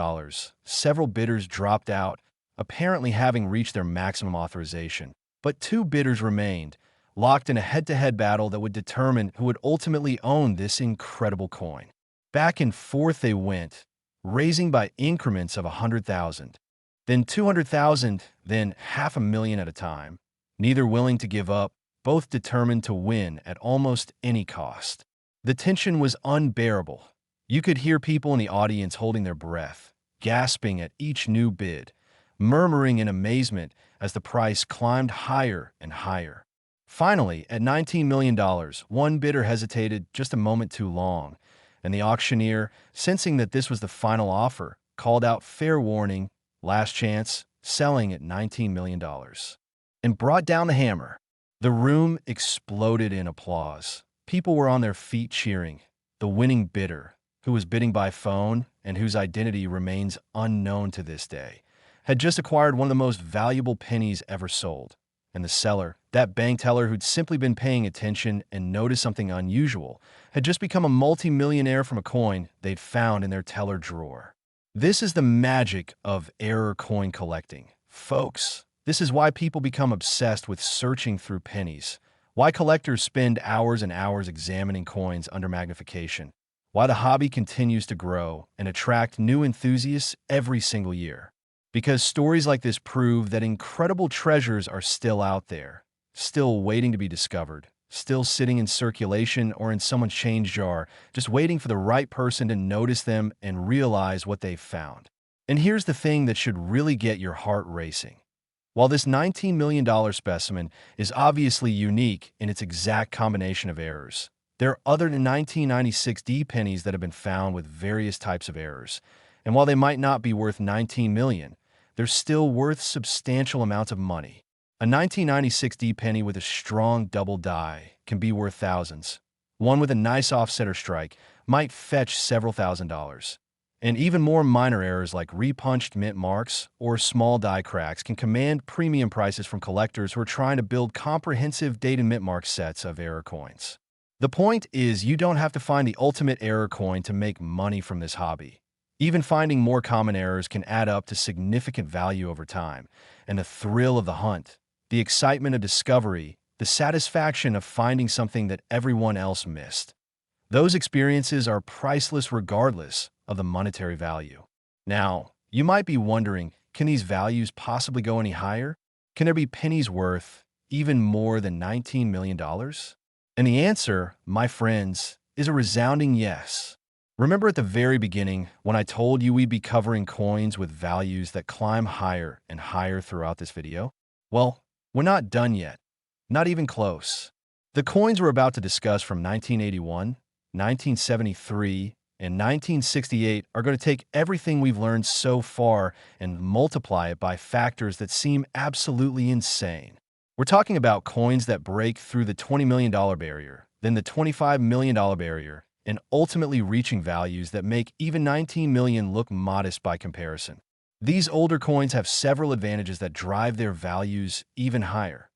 several bidders dropped out, apparently having reached their maximum authorization. But 2 bidders remained, locked in a head-to-head battle that would determine who would ultimately own this incredible coin. Back and forth they went, raising by increments of 100,000, then 200,000, then $500,000 at a time. Neither willing to give up, both determined to win at almost any cost. The tension was unbearable. You could hear people in the audience holding their breath, gasping at each new bid, murmuring in amazement as the price climbed higher and higher. Finally, at $19 million, one bidder hesitated just a moment too long, and the auctioneer, sensing that this was the final offer, called out fair warning, last chance, selling at $19 million, and brought down the hammer. The room exploded in applause. People were on their feet cheering. The winning bidder, who was bidding by phone and whose identity remains unknown to this day, had just acquired one of the most valuable pennies ever sold. And the seller, that bank teller who'd simply been paying attention and noticed something unusual, had just become a multi-millionaire from a coin they'd found in their teller drawer. This is the magic of error coin collecting. Folks, this is why people become obsessed with searching through pennies, why collectors spend hours and hours examining coins under magnification, why the hobby continues to grow and attract new enthusiasts every single year. Because stories like this prove that incredible treasures are still out there, still waiting to be discovered, still sitting in circulation or in someone's change jar, just waiting for the right person to notice them and realize what they've found. And here's the thing that should really get your heart racing. While this $19 million specimen is obviously unique in its exact combination of errors, there are other 1996 D pennies that have been found with various types of errors. And while they might not be worth $19 million, they're still worth substantial amounts of money. A 1996 D penny with a strong double die can be worth thousands. One with a nice offset or strike might fetch several $1,000s. And even more minor errors like repunched mint marks or small die cracks can command premium prices from collectors who are trying to build comprehensive dated mint mark sets of error coins. The point is, you don't have to find the ultimate error coin to make money from this hobby. Even finding more common errors can add up to significant value over time, and the thrill of the hunt, the excitement of discovery, the satisfaction of finding something that everyone else missed. Those experiences are priceless regardless of the monetary value. Now, you might be wondering, can these values possibly go any higher? Can there be pennies worth even more than $19 million? And the answer, my friends, is a resounding yes. Remember at the very beginning when I told you we'd be covering coins with values that climb higher and higher throughout this video? Well, we're not done yet. Not even close. The coins we're about to discuss from 1981, 1973, and 1968 are going to take everything we've learned so far and multiply it by factors that seem absolutely insane. We're talking about coins that break through the $20 million barrier, then the $25 million barrier, and ultimately reaching values that make even 19 million look modest by comparison. These older coins have several advantages that drive their values even higher.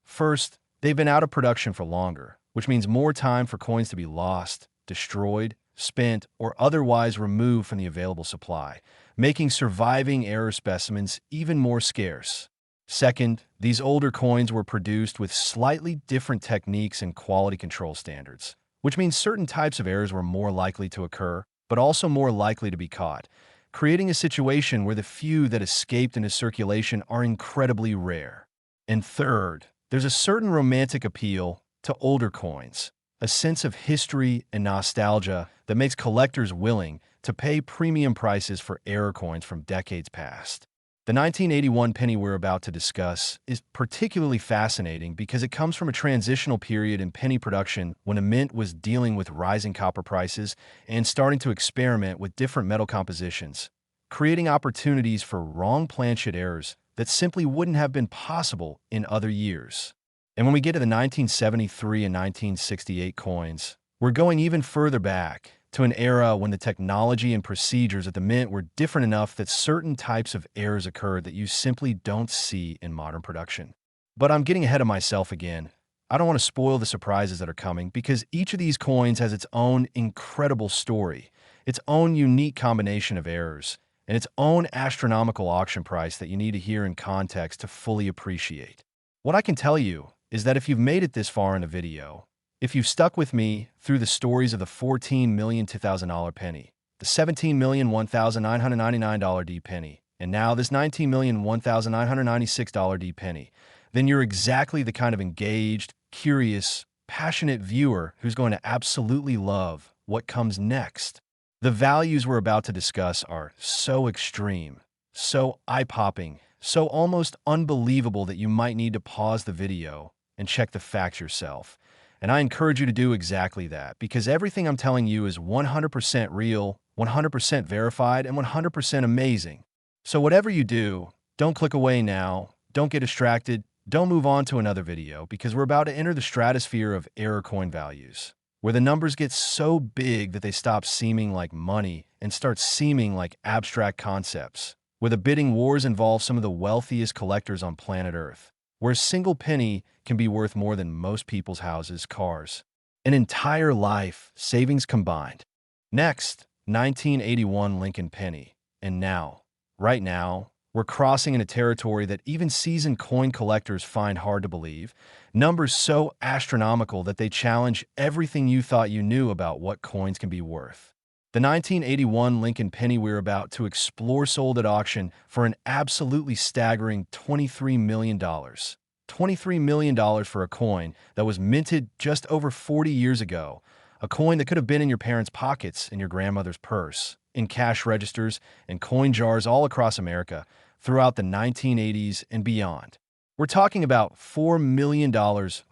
First, they've been out of production for longer, which means more time for coins to be lost, destroyed, spent, or otherwise removed from the available supply, making surviving error specimens even more scarce. Second, these older coins were produced with slightly different techniques and quality control standards, which means certain types of errors were more likely to occur, but also more likely to be caught, creating a situation where the few that escaped into circulation are incredibly rare. And third, there's a certain romantic appeal to older coins, a sense of history and nostalgia that makes collectors willing to pay premium prices for error coins from decades past. The 1981 penny we're about to discuss is particularly fascinating because it comes from a transitional period in penny production when a mint was dealing with rising copper prices and starting to experiment with different metal compositions, creating opportunities for wrong planchet errors that simply wouldn't have been possible in other years. And when we get to the 1973 and 1968 coins, we're going even further back to an era when the technology and procedures at the mint were different enough that certain types of errors occurred that you simply don't see in modern production. But I'm getting ahead of myself again. I don't want to spoil the surprises that are coming because each of these coins has its own incredible story, its own unique combination of errors, and its own astronomical auction price that you need to hear in context to fully appreciate. What I can tell you is that if you've made it this far in the video, if you've stuck with me through the stories of the $14 million $2,000 penny, the $17 million $1,999 D penny, and now this $19 million $1,996 D penny, then you're exactly the kind of engaged, curious, passionate viewer who's going to absolutely love what comes next. The values we're about to discuss are so extreme, so eye-popping, so almost unbelievable that you might need to pause the video and check the facts yourself. And I encourage you to do exactly that because everything I'm telling you is 100% real, 100% verified, and 100% amazing. So whatever you do, don't click away now, don't get distracted, don't move on to another video because we're about to enter the stratosphere of error coin values, where the numbers get so big that they stop seeming like money and start seeming like abstract concepts, where the bidding wars involve some of the wealthiest collectors on planet Earth, where a single penny can be worth more than most people's houses, cars, an entire life savings combined. Next, 1981 Lincoln Penny. And now, right now, we're crossing into territory that even seasoned coin collectors find hard to believe, numbers so astronomical that they challenge everything you thought you knew about what coins can be worth. The 1981 Lincoln Penny we're about to explore sold at auction for an absolutely staggering $23 million. $23 million for a coin that was minted just over 40 years ago, a coin that could have been in your parents' pockets, in your grandmother's purse, in cash registers and coin jars all across America throughout the 1980s and beyond. We're talking about $4 million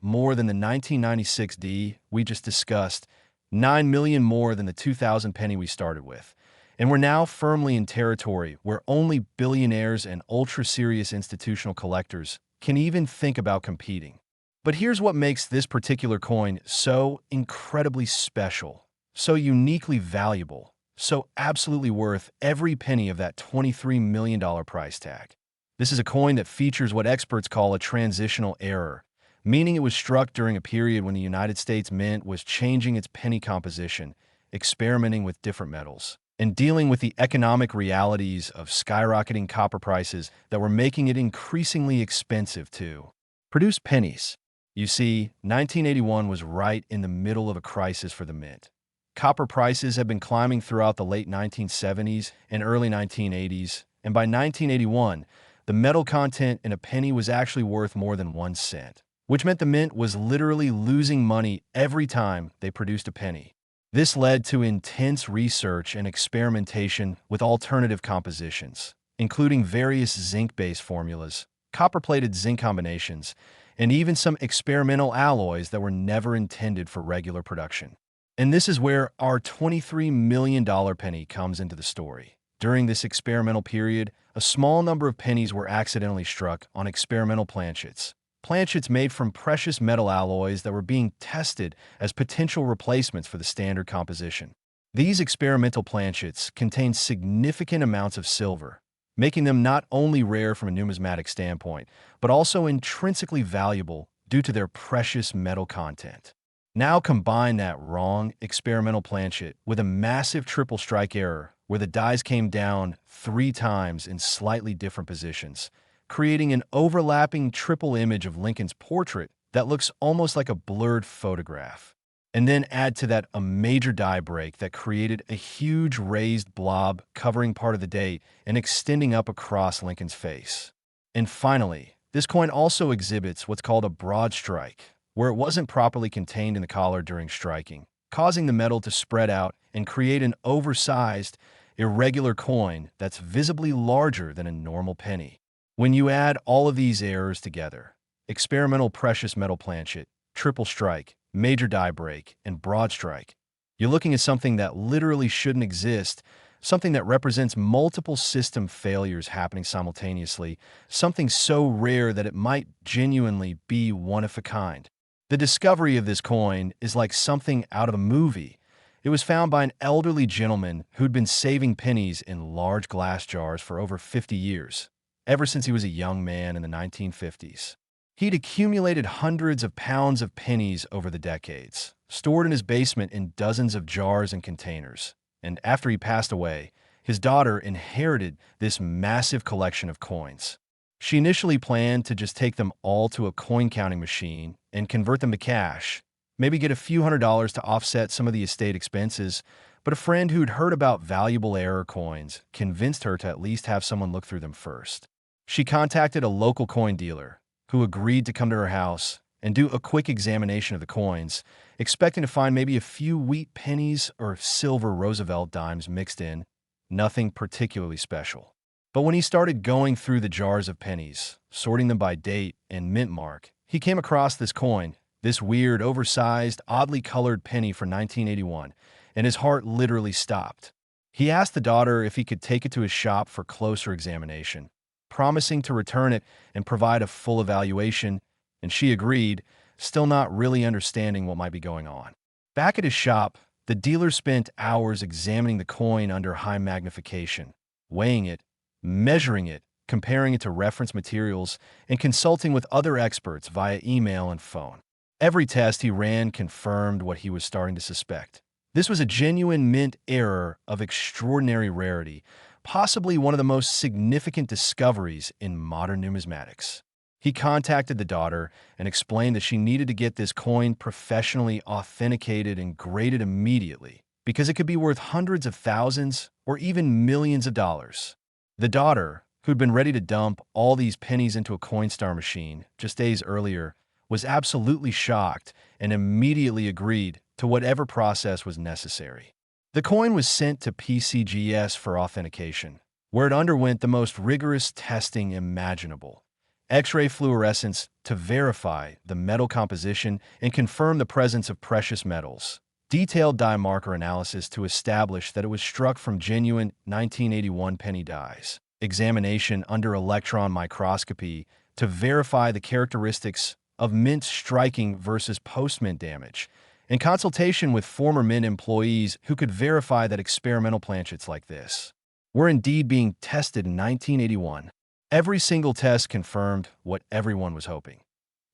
more than the 1996 D we just discussed, $9 million more than the 2000 penny we started with. And we're now firmly in territory where only billionaires and ultra-serious institutional collectors can even think about competing. But here's what makes this particular coin so incredibly special, so uniquely valuable, so absolutely worth every penny of that $23 million price tag. This is a coin that features what experts call a transitional error, meaning it was struck during a period when the United States Mint was changing its penny composition, experimenting with different metals, and dealing with the economic realities of skyrocketing copper prices that were making it increasingly expensive to produce pennies. You see, 1981 was right in the middle of a crisis for the mint. Copper prices had been climbing throughout the late 1970s and early 1980s, and by 1981, the metal content in a penny was actually worth more than 1 cent, which meant the mint was literally losing money every time they produced a penny. This led to intense research and experimentation with alternative compositions, including various zinc-based formulas, copper-plated zinc combinations, and even some experimental alloys that were never intended for regular production. And this is where our $23 million penny comes into the story. During this experimental period, a small number of pennies were accidentally struck on experimental planchets. Planchets made from precious metal alloys that were being tested as potential replacements for the standard composition. These experimental planchets contained significant amounts of silver, making them not only rare from a numismatic standpoint, but also intrinsically valuable due to their precious metal content. Now combine that wrong experimental planchet with a massive triple strike error where the dies came down 3 times in slightly different positions, creating an overlapping triple image of Lincoln's portrait that looks almost like a blurred photograph. And then add to that a major die break that created a huge raised blob covering part of the date and extending up across Lincoln's face. And finally, this coin also exhibits what's called a broad strike, where it wasn't properly contained in the collar during striking, causing the metal to spread out and create an oversized, irregular coin that's visibly larger than a normal penny. When you add all of these errors together, experimental precious metal planchet, triple strike, major die break, and broad strike, you're looking at something that literally shouldn't exist, something that represents multiple system failures happening simultaneously, something so rare that it might genuinely be one of a kind. The discovery of this coin is like something out of a movie. It was found by an elderly gentleman who'd been saving pennies in large glass jars for over 50 years, ever since he was a young man in the 1950s. He'd accumulated hundreds of pounds of pennies over the decades, stored in his basement in dozens of jars and containers. And after he passed away, his daughter inherited this massive collection of coins. She initially planned to just take them all to a coin counting machine and convert them to cash, maybe get a few $100s to offset some of the estate expenses, but a friend who'd heard about valuable error coins convinced her to at least have someone look through them first. She contacted a local coin dealer, who agreed to come to her house and do a quick examination of the coins, expecting to find maybe a few wheat pennies or silver Roosevelt dimes mixed in, nothing particularly special. But when he started going through the jars of pennies, sorting them by date and mint mark, he came across this coin, this weird, oversized, oddly colored penny for 1981, and his heart literally stopped. He asked the daughter if he could take it to his shop for closer examination, promising to return it and provide a full evaluation, and she agreed, still not really understanding what might be going on. Back at his shop, the dealer spent hours examining the coin under high magnification, weighing it, measuring it, comparing it to reference materials, and consulting with other experts via email and phone. Every test he ran confirmed what he was starting to suspect. This was a genuine mint error of extraordinary rarity, possibly one of the most significant discoveries in modern numismatics. He contacted the daughter and explained that she needed to get this coin professionally authenticated and graded immediately, because it could be worth hundreds of thousands or even millions of dollars. The daughter, who'd been ready to dump all these pennies into a Coinstar machine just days earlier, was absolutely shocked and immediately agreed to whatever process was necessary. The coin was sent to PCGS for authentication, where it underwent the most rigorous testing imaginable. X-ray fluorescence to verify the metal composition and confirm the presence of precious metals. Detailed die marker analysis to establish that it was struck from genuine 1981 penny dies. Examination under electron microscopy to verify the characteristics of mint striking versus post-mint damage, and consultation with former mint employees who could verify that experimental planchets like this were indeed being tested in 1981. Every single test confirmed what everyone was hoping.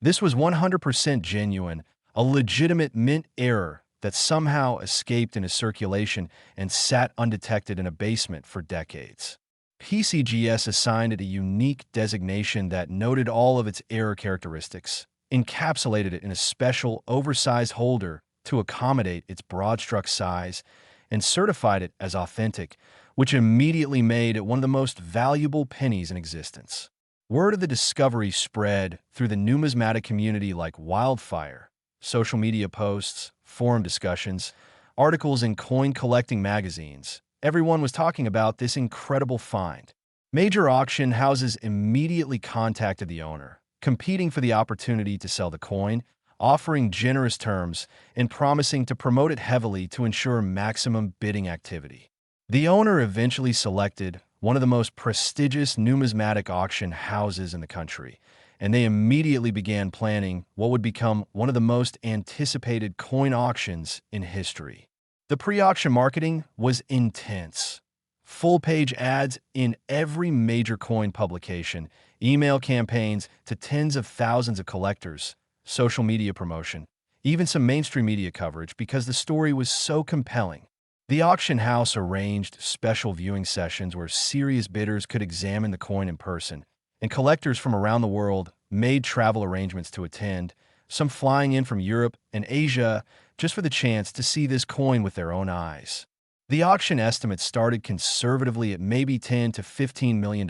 This was 100% genuine, a legitimate mint error that somehow escaped into circulation and sat undetected in a basement for decades. PCGS assigned it a unique designation that noted all of its error characteristics, encapsulated it in a special, oversized holder to accommodate its broad-struck size, and certified it as authentic, which immediately made it one of the most valuable pennies in existence. Word of the discovery spread through the numismatic community like wildfire. Social media posts, forum discussions, articles in coin-collecting magazines. Everyone was talking about this incredible find. Major auction houses immediately contacted the owner, competing for the opportunity to sell the coin, offering generous terms, and promising to promote it heavily to ensure maximum bidding activity. The owner eventually selected one of the most prestigious numismatic auction houses in the country, and they immediately began planning what would become one of the most anticipated coin auctions in history. The pre-auction marketing was intense. Full-page ads in every major coin publication, email campaigns to tens of thousands of collectors, social media promotion, even some mainstream media coverage because the story was so compelling. The auction house arranged special viewing sessions where serious bidders could examine the coin in person, and collectors from around the world made travel arrangements to attend, some flying in from Europe and Asia just for the chance to see this coin with their own eyes. The auction estimates started conservatively at maybe $10 to $15 million,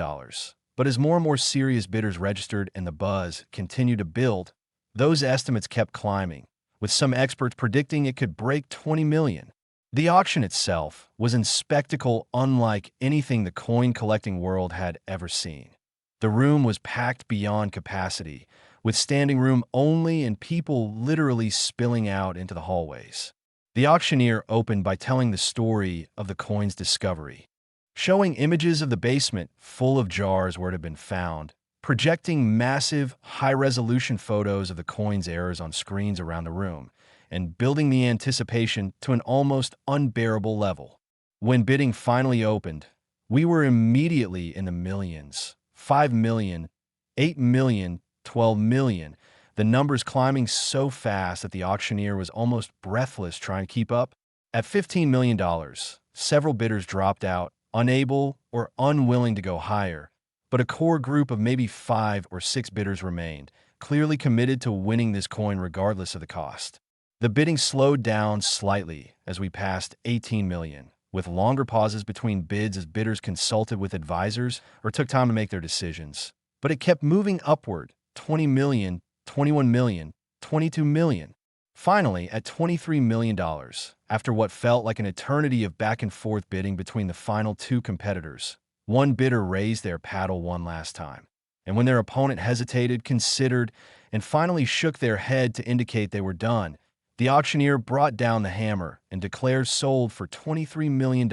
but as more and more serious bidders registered and the buzz continued to build, those estimates kept climbing, with some experts predicting it could break $20 million. The auction itself was a spectacle unlike anything the coin collecting world had ever seen. The room was packed beyond capacity, with standing room only and people literally spilling out into the hallways. The auctioneer opened by telling the story of the coin's discovery, showing images of the basement full of jars where it had been found, projecting massive, high-resolution photos of the coin's errors on screens around the room, and building the anticipation to an almost unbearable level. When bidding finally opened, we were immediately in the millions. 5 million, 8 million, 12 million, the numbers climbing so fast that the auctioneer was almost breathless trying to keep up. At $15 million, several bidders dropped out, unable or unwilling to go higher, but a core group of maybe 5 or 6 bidders remained, clearly committed to winning this coin regardless of the cost. The bidding slowed down slightly as we passed 18 million, with longer pauses between bids as bidders consulted with advisors or took time to make their decisions. But it kept moving upward, 20 million, 21 million, 22 million. Finally, at $23 million, after what felt like an eternity of back-and-forth bidding between the final 2 competitors, one bidder raised their paddle one last time. And when their opponent hesitated, considered, and finally shook their head to indicate they were done, the auctioneer brought down the hammer and declared sold for $23 million.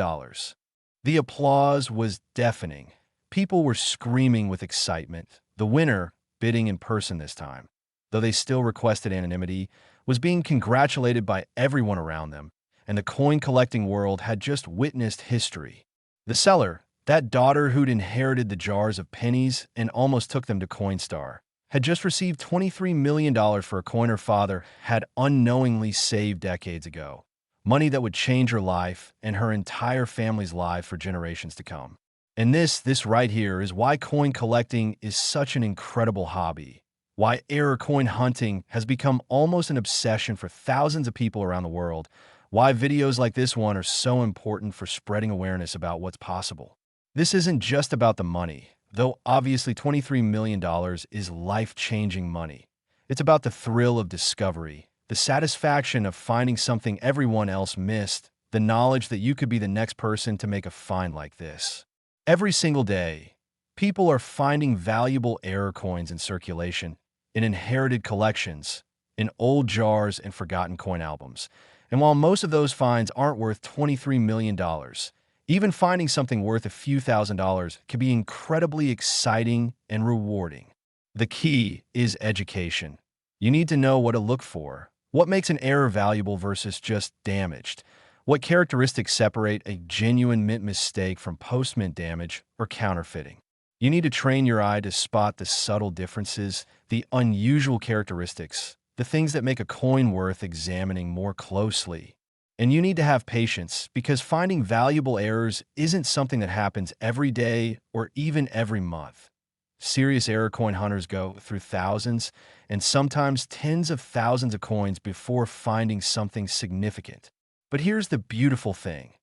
The applause was deafening. People were screaming with excitement. The winner, bidding in person this time, though they still requested anonymity, was being congratulated by everyone around them, and the coin-collecting world had just witnessed history. The seller, that daughter who'd inherited the jars of pennies and almost took them to Coinstar, had just received $23 million for a coin her father had unknowingly saved decades ago, money that would change her life and her entire family's life for generations to come. And this right here is why coin collecting is such an incredible hobby, why error coin hunting has become almost an obsession for thousands of people around the world, why videos like this one are so important for spreading awareness about what's possible. This isn't just about the money, though obviously $23 million is life-changing money. It's about the thrill of discovery, the satisfaction of finding something everyone else missed, the knowledge that you could be the next person to make a find like this. Every single day, people are finding valuable error coins in circulation, in inherited collections, in old jars and forgotten coin albums. And while most of those finds aren't worth $23 million, even finding something worth a few $1,000s can be incredibly exciting and rewarding. The key is education. You need to know what to look for, what makes an error valuable versus just damaged, what characteristics separate a genuine mint mistake from post-mint damage or counterfeiting. You need to train your eye to spot the subtle differences, the unusual characteristics, the things that make a coin worth examining more closely. And you need to have patience because finding valuable errors isn't something that happens every day or even every month. Serious error coin hunters go through thousands and sometimes tens of thousands of coins before finding something significant. But here's the beautiful thing.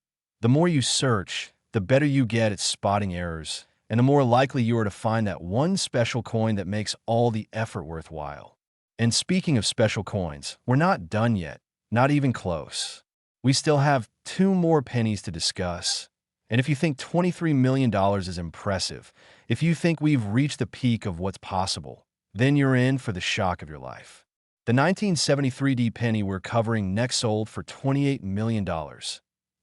The more you search, the better you get at spotting errors, and the more likely you are to find that one special coin that makes all the effort worthwhile. And speaking of special coins, we're not done yet, not even close. We still have 2 more pennies to discuss. And if you think $23 million is impressive, if you think we've reached the peak of what's possible, then you're in for the shock of your life. The 1973 penny we're covering next sold for $28 million.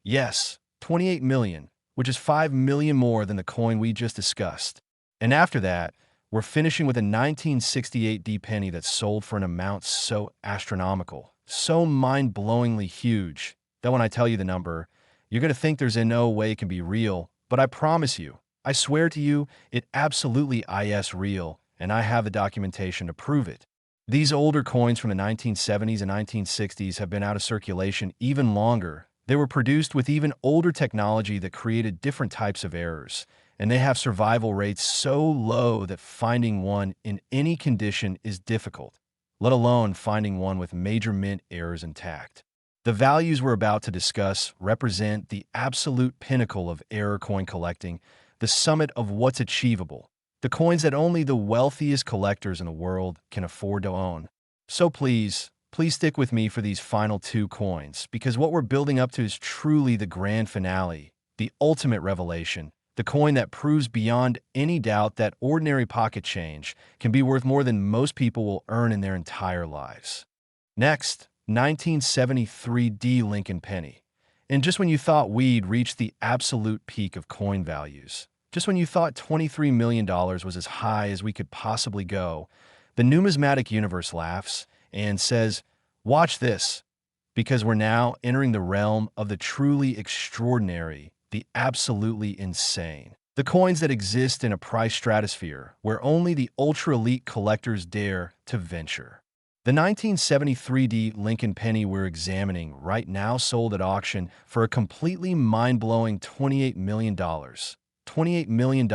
Yes, $28 million, which is $5 million more than the coin we just discussed. And after that, we're finishing with a 1968 penny that sold for an amount so astronomical, so mind-blowingly huge, that when I tell you the number, you're going to think there's no way it can be real, but I promise you, I swear to you, it absolutely is real, and I have the documentation to prove it. These older coins from the 1970s and 1960s have been out of circulation even longer. They were produced with even older technology that created different types of errors, and they have survival rates so low that finding one in any condition is difficult, let alone finding one with major mint errors intact. The values we're about to discuss represent the absolute pinnacle of error coin collecting, the summit of what's achievable, the coins that only the wealthiest collectors in the world can afford to own. So please stick with me for these final two coins, because what we're building up to is truly the grand finale, the ultimate revelation, the coin that proves beyond any doubt that ordinary pocket change can be worth more than most people will earn in their entire lives. Next, 1973 Lincoln Penny. And just when you thought we'd reached the absolute peak of coin values, just when you thought $23 million was as high as we could possibly go, the numismatic universe laughs and says, "Watch this," because we're now entering the realm of the truly extraordinary, the absolutely insane. The coins that exist in a price stratosphere where only the ultra-elite collectors dare to venture. The 1973 Lincoln Penny we're examining right now sold at auction for a completely mind-blowing $28 million. $28 million,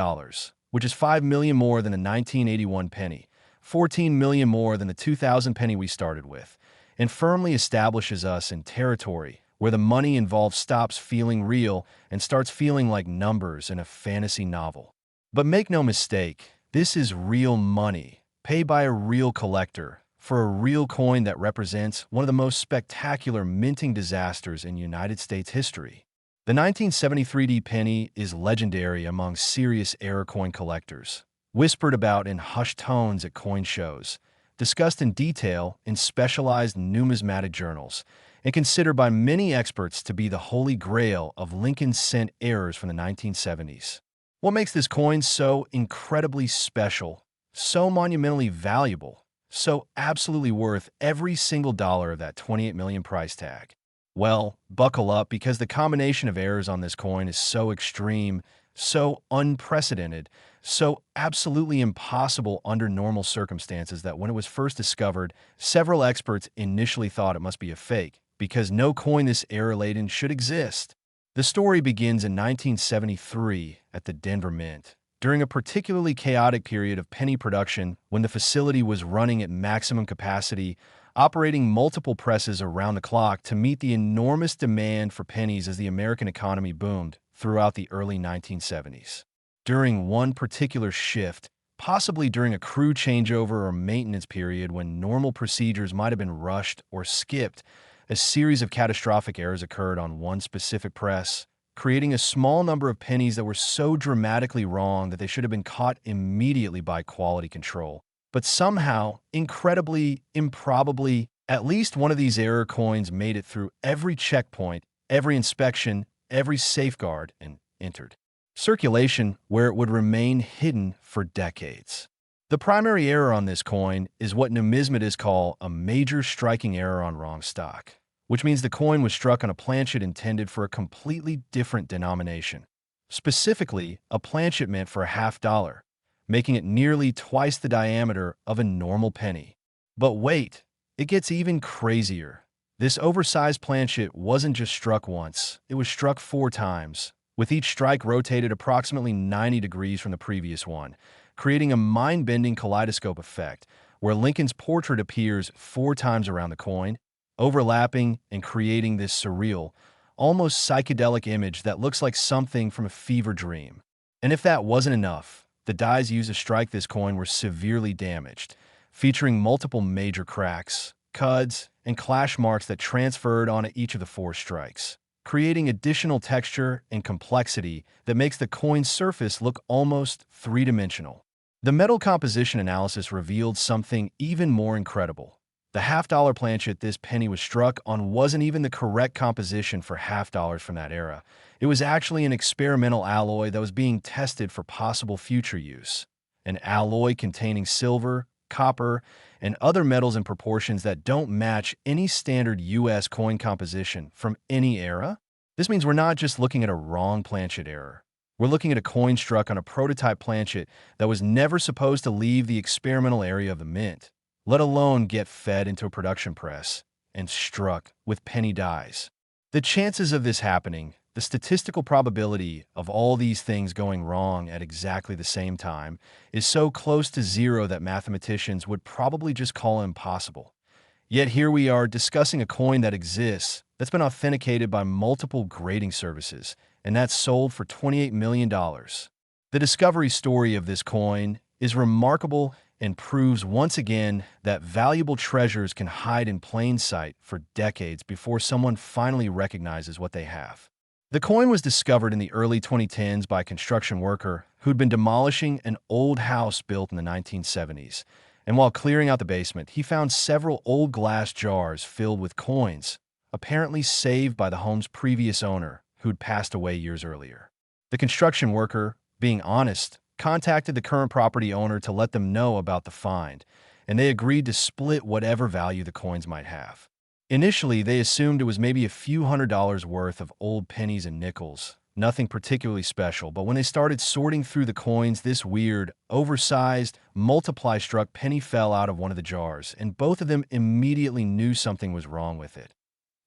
which is $5 million more than the 1981 penny, $14 million more than the 2000 penny we started with, and firmly establishes us in territory where the money involved stops feeling real and starts feeling like numbers in a fantasy novel. But make no mistake, this is real money, paid by a real collector, for a real coin that represents one of the most spectacular minting disasters in United States history. The 1973 penny is legendary among serious error coin collectors, whispered about in hushed tones at coin shows, discussed in detail in specialized numismatic journals, and considered by many experts to be the holy grail of Lincoln cent errors from the 1970s. What makes this coin so incredibly special, so monumentally valuable, so absolutely worth every single dollar of that $28 million price tag? Well, buckle up, because the combination of errors on this coin is so extreme, so unprecedented, so absolutely impossible under normal circumstances that when it was first discovered, several experts initially thought it must be a fake, because no coin this error-laden should exist. The story begins in 1973 at the Denver Mint, during a particularly chaotic period of penny production when the facility was running at maximum capacity, operating multiple presses around the clock to meet the enormous demand for pennies as the American economy boomed throughout the early 1970s. During one particular shift, possibly during a crew changeover or maintenance period when normal procedures might have been rushed or skipped, a series of catastrophic errors occurred on one specific press, creating a small number of pennies that were so dramatically wrong that they should have been caught immediately by quality control. But somehow, incredibly, improbably, at least one of these error coins made it through every checkpoint, every inspection, every safeguard, and entered circulation, where it would remain hidden for decades. The primary error on this coin is what numismatists call a major striking error on wrong stock, which means the coin was struck on a planchet intended for a completely different denomination. Specifically, a planchet meant for a $0.50, making it nearly twice the diameter of a normal penny. But wait, it gets even crazier. This oversized planchet wasn't just struck once, it was struck 4 times, with each strike rotated approximately 90 degrees from the previous one, creating a mind-bending kaleidoscope effect where Lincoln's portrait appears 4 times around the coin, overlapping and creating this surreal, almost psychedelic image that looks like something from a fever dream. And if that wasn't enough, the dies used to strike this coin were severely damaged, featuring multiple major cracks, cuds, and clash marks that transferred onto each of the 4 strikes, creating additional texture and complexity that makes the coin's surface look almost 3-dimensional. The metal composition analysis revealed something even more incredible. The half-dollar planchet this penny was struck on wasn't even the correct composition for half dollars from that era. It was actually an experimental alloy that was being tested for possible future use. An alloy containing silver, copper, and other metals in proportions that don't match any standard U.S. coin composition from any era? This means we're not just looking at a wrong planchet error. We're looking at a coin struck on a prototype planchet that was never supposed to leave the experimental area of the mint, let alone get fed into a production press and struck with penny dies. The chances of this happening, the statistical probability of all these things going wrong at exactly the same time, is so close to zero that mathematicians would probably just call it impossible. Yet here we are discussing a coin that exists, that's been authenticated by multiple grading services, and that's sold for $28 million. The discovery story of this coin is remarkable and proves once again that valuable treasures can hide in plain sight for decades before someone finally recognizes what they have. The coin was discovered in the early 2010s by a construction worker who'd been demolishing an old house built in the 1970s. And while clearing out the basement, he found several old glass jars filled with coins, apparently saved by the home's previous owner, who'd passed away years earlier. The construction worker, being honest, contacted the current property owner to let them know about the find, and they agreed to split whatever value the coins might have. Initially, they assumed it was maybe a few $100s worth of old pennies and nickels, nothing particularly special, but when they started sorting through the coins, this weird, oversized, multiply-struck penny fell out of one of the jars, and both of them immediately knew something was wrong with it.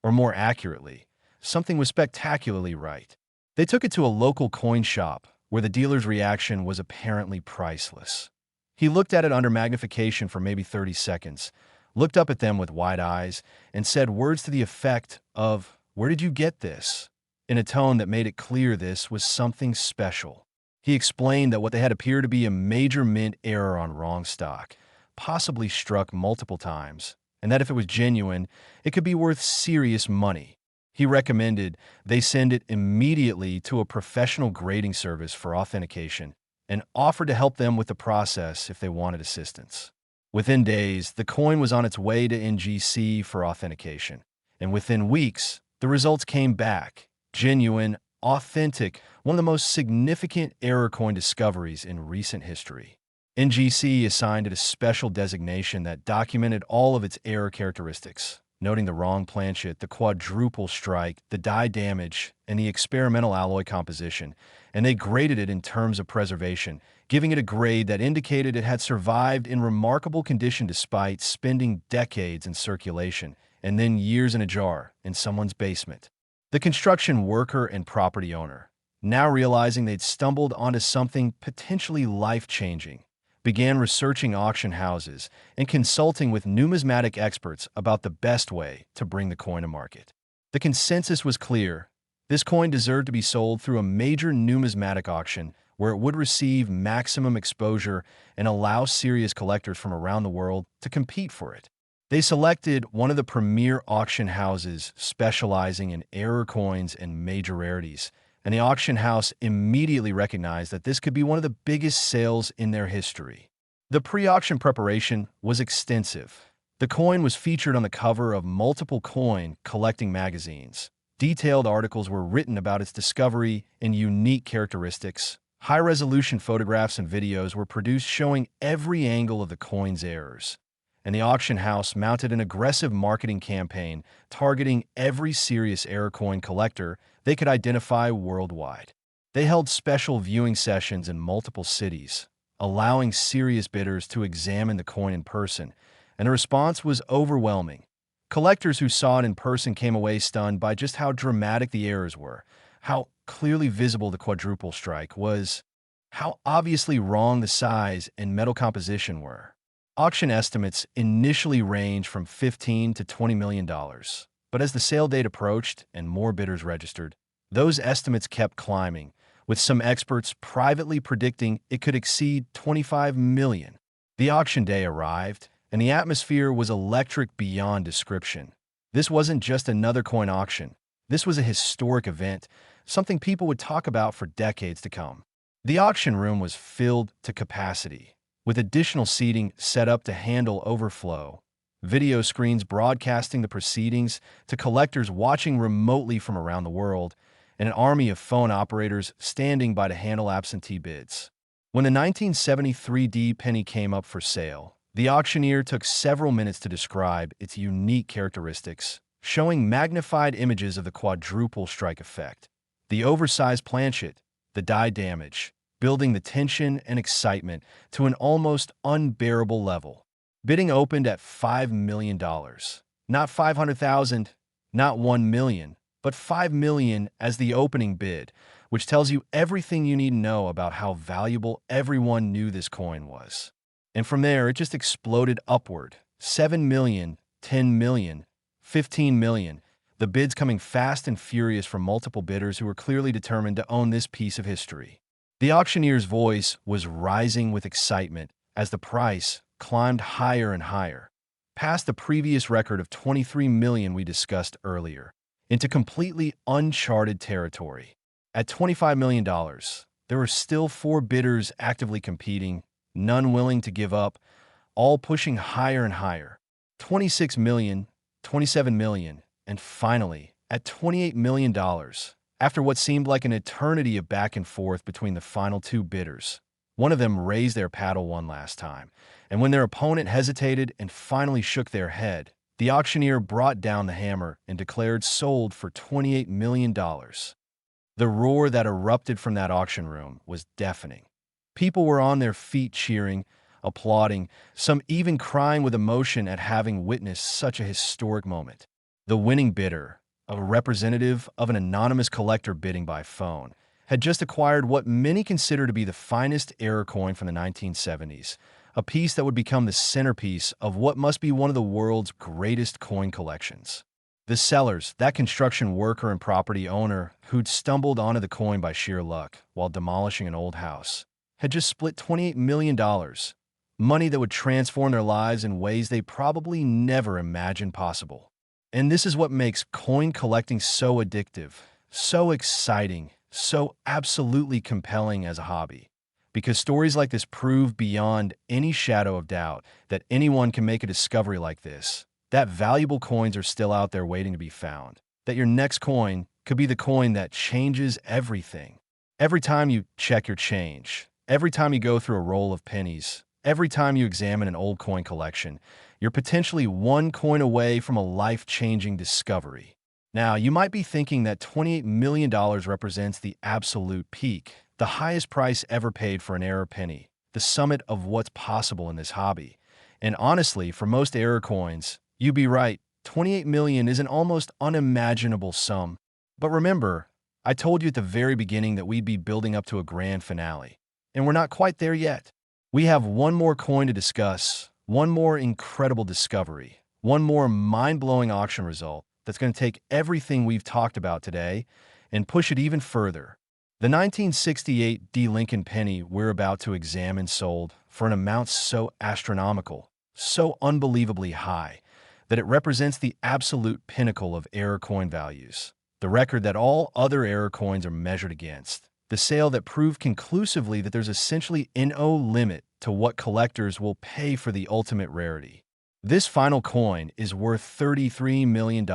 Or more accurately, something was spectacularly right. They took it to a local coin shop, where the dealer's reaction was apparently priceless. He looked at it under magnification for maybe 30 seconds, looked up at them with wide eyes, and said words to the effect of, "Where did you get this?" in a tone that made it clear this was something special. He explained that what they had appeared to be a major mint error on wrong stock, possibly struck multiple times, and that if it was genuine, it could be worth serious money. He recommended they send it immediately to a professional grading service for authentication and offered to help them with the process if they wanted assistance. Within days, the coin was on its way to NGC for authentication, and within weeks, the results came back. Genuine, authentic, one of the most significant error coin discoveries in recent history. NGC assigned it a special designation that documented all of its error characteristics, noting the wrong planchet, the quadruple strike, the die damage, and the experimental alloy composition, and they graded it in terms of preservation, giving it a grade that indicated it had survived in remarkable condition despite spending decades in circulation and then years in a jar in someone's basement. The construction worker and property owner, now realizing they'd stumbled onto something potentially life-changing, began researching auction houses and consulting with numismatic experts about the best way to bring the coin to market. The consensus was clear. This coin deserved to be sold through a major numismatic auction where it would receive maximum exposure and allow serious collectors from around the world to compete for it. They selected one of the premier auction houses specializing in error coins and major rarities, and the auction house immediately recognized that this could be one of the biggest sales in their history. The pre-auction preparation was extensive. The coin was featured on the cover of multiple coin collecting magazines. Detailed articles were written about its discovery and unique characteristics. High-resolution photographs and videos were produced showing every angle of the coin's errors. And the auction house mounted an aggressive marketing campaign targeting every serious error coin collector they could identify worldwide. They held special viewing sessions in multiple cities, allowing serious bidders to examine the coin in person, and the response was overwhelming. Collectors who saw it in person came away stunned by just how dramatic the errors were, how clearly visible the quadruple strike was, how obviously wrong the size and metal composition were. Auction estimates initially ranged from $15 to $20 million, but as the sale date approached and more bidders registered, those estimates kept climbing, with some experts privately predicting it could exceed $25 million. The auction day arrived, and the atmosphere was electric beyond description. This wasn't just another coin auction. This was a historic event, something people would talk about for decades to come. The auction room was filled to capacity. with additional seating set up to handle overflow, video screens broadcasting the proceedings to collectors watching remotely from around the world, and an army of phone operators standing by to handle absentee bids. When the 1973 penny came up for sale, the auctioneer took several minutes to describe its unique characteristics, showing magnified images of the quadruple strike effect, the oversized planchet, the die damage, building the tension and excitement to an almost unbearable level. Bidding opened at $5 million. Not $500,000, not $1 million, but $5 million as the opening bid, which tells you everything you need to know about how valuable everyone knew this coin was. And from there, it just exploded upward. $7 million, $10 million, $15 million, the bids coming fast and furious from multiple bidders who were clearly determined to own this piece of history. The auctioneer's voice was rising with excitement as the price climbed higher and higher, past the previous record of $23 million we discussed earlier, into completely uncharted territory. At $25 million, there were still 4 bidders actively competing, none willing to give up, all pushing higher and higher. $26 million, $27 million, and finally, at $28 million, after what seemed like an eternity of back and forth between the final 2 bidders, one of them raised their paddle one last time, and when their opponent hesitated and finally shook their head, the auctioneer brought down the hammer and declared sold for $28 million. The roar that erupted from that auction room was deafening. People were on their feet cheering, applauding, some even crying with emotion at having witnessed such a historic moment. The winning bidder, a representative of an anonymous collector bidding by phone, had just acquired what many consider to be the finest error coin from the 1970s, a piece that would become the centerpiece of what must be one of the world's greatest coin collections. The sellers, that construction worker and property owner who'd stumbled onto the coin by sheer luck while demolishing an old house, had just split $28 million, money that would transform their lives in ways they probably never imagined possible. And this is what makes coin collecting so addictive, so exciting, so absolutely compelling as a hobby. Because stories like this prove beyond any shadow of doubt that anyone can make a discovery like this, that valuable coins are still out there waiting to be found, that your next coin could be the coin that changes everything. Every time you check your change, every time you go through a roll of pennies, every time you examine an old coin collection, you're potentially one coin away from a life-changing discovery. Now, you might be thinking that $28 million represents the absolute peak, the highest price ever paid for an error penny, the summit of what's possible in this hobby. And honestly, for most error coins, you'd be right, $28 million is an almost unimaginable sum. But remember, I told you at the very beginning that we'd be building up to a grand finale, and we're not quite there yet. We have one more coin to discuss, one more incredible discovery, one more mind-blowing auction result that's going to take everything we've talked about today and push it even further. The 1968 Lincoln Penny we're about to examine sold for an amount so astronomical, so unbelievably high, that it represents the absolute pinnacle of error coin values, the record that all other error coins are measured against, the sale that proved conclusively that there's essentially no limit to what collectors will pay for the ultimate rarity. This final coin is worth $33 million.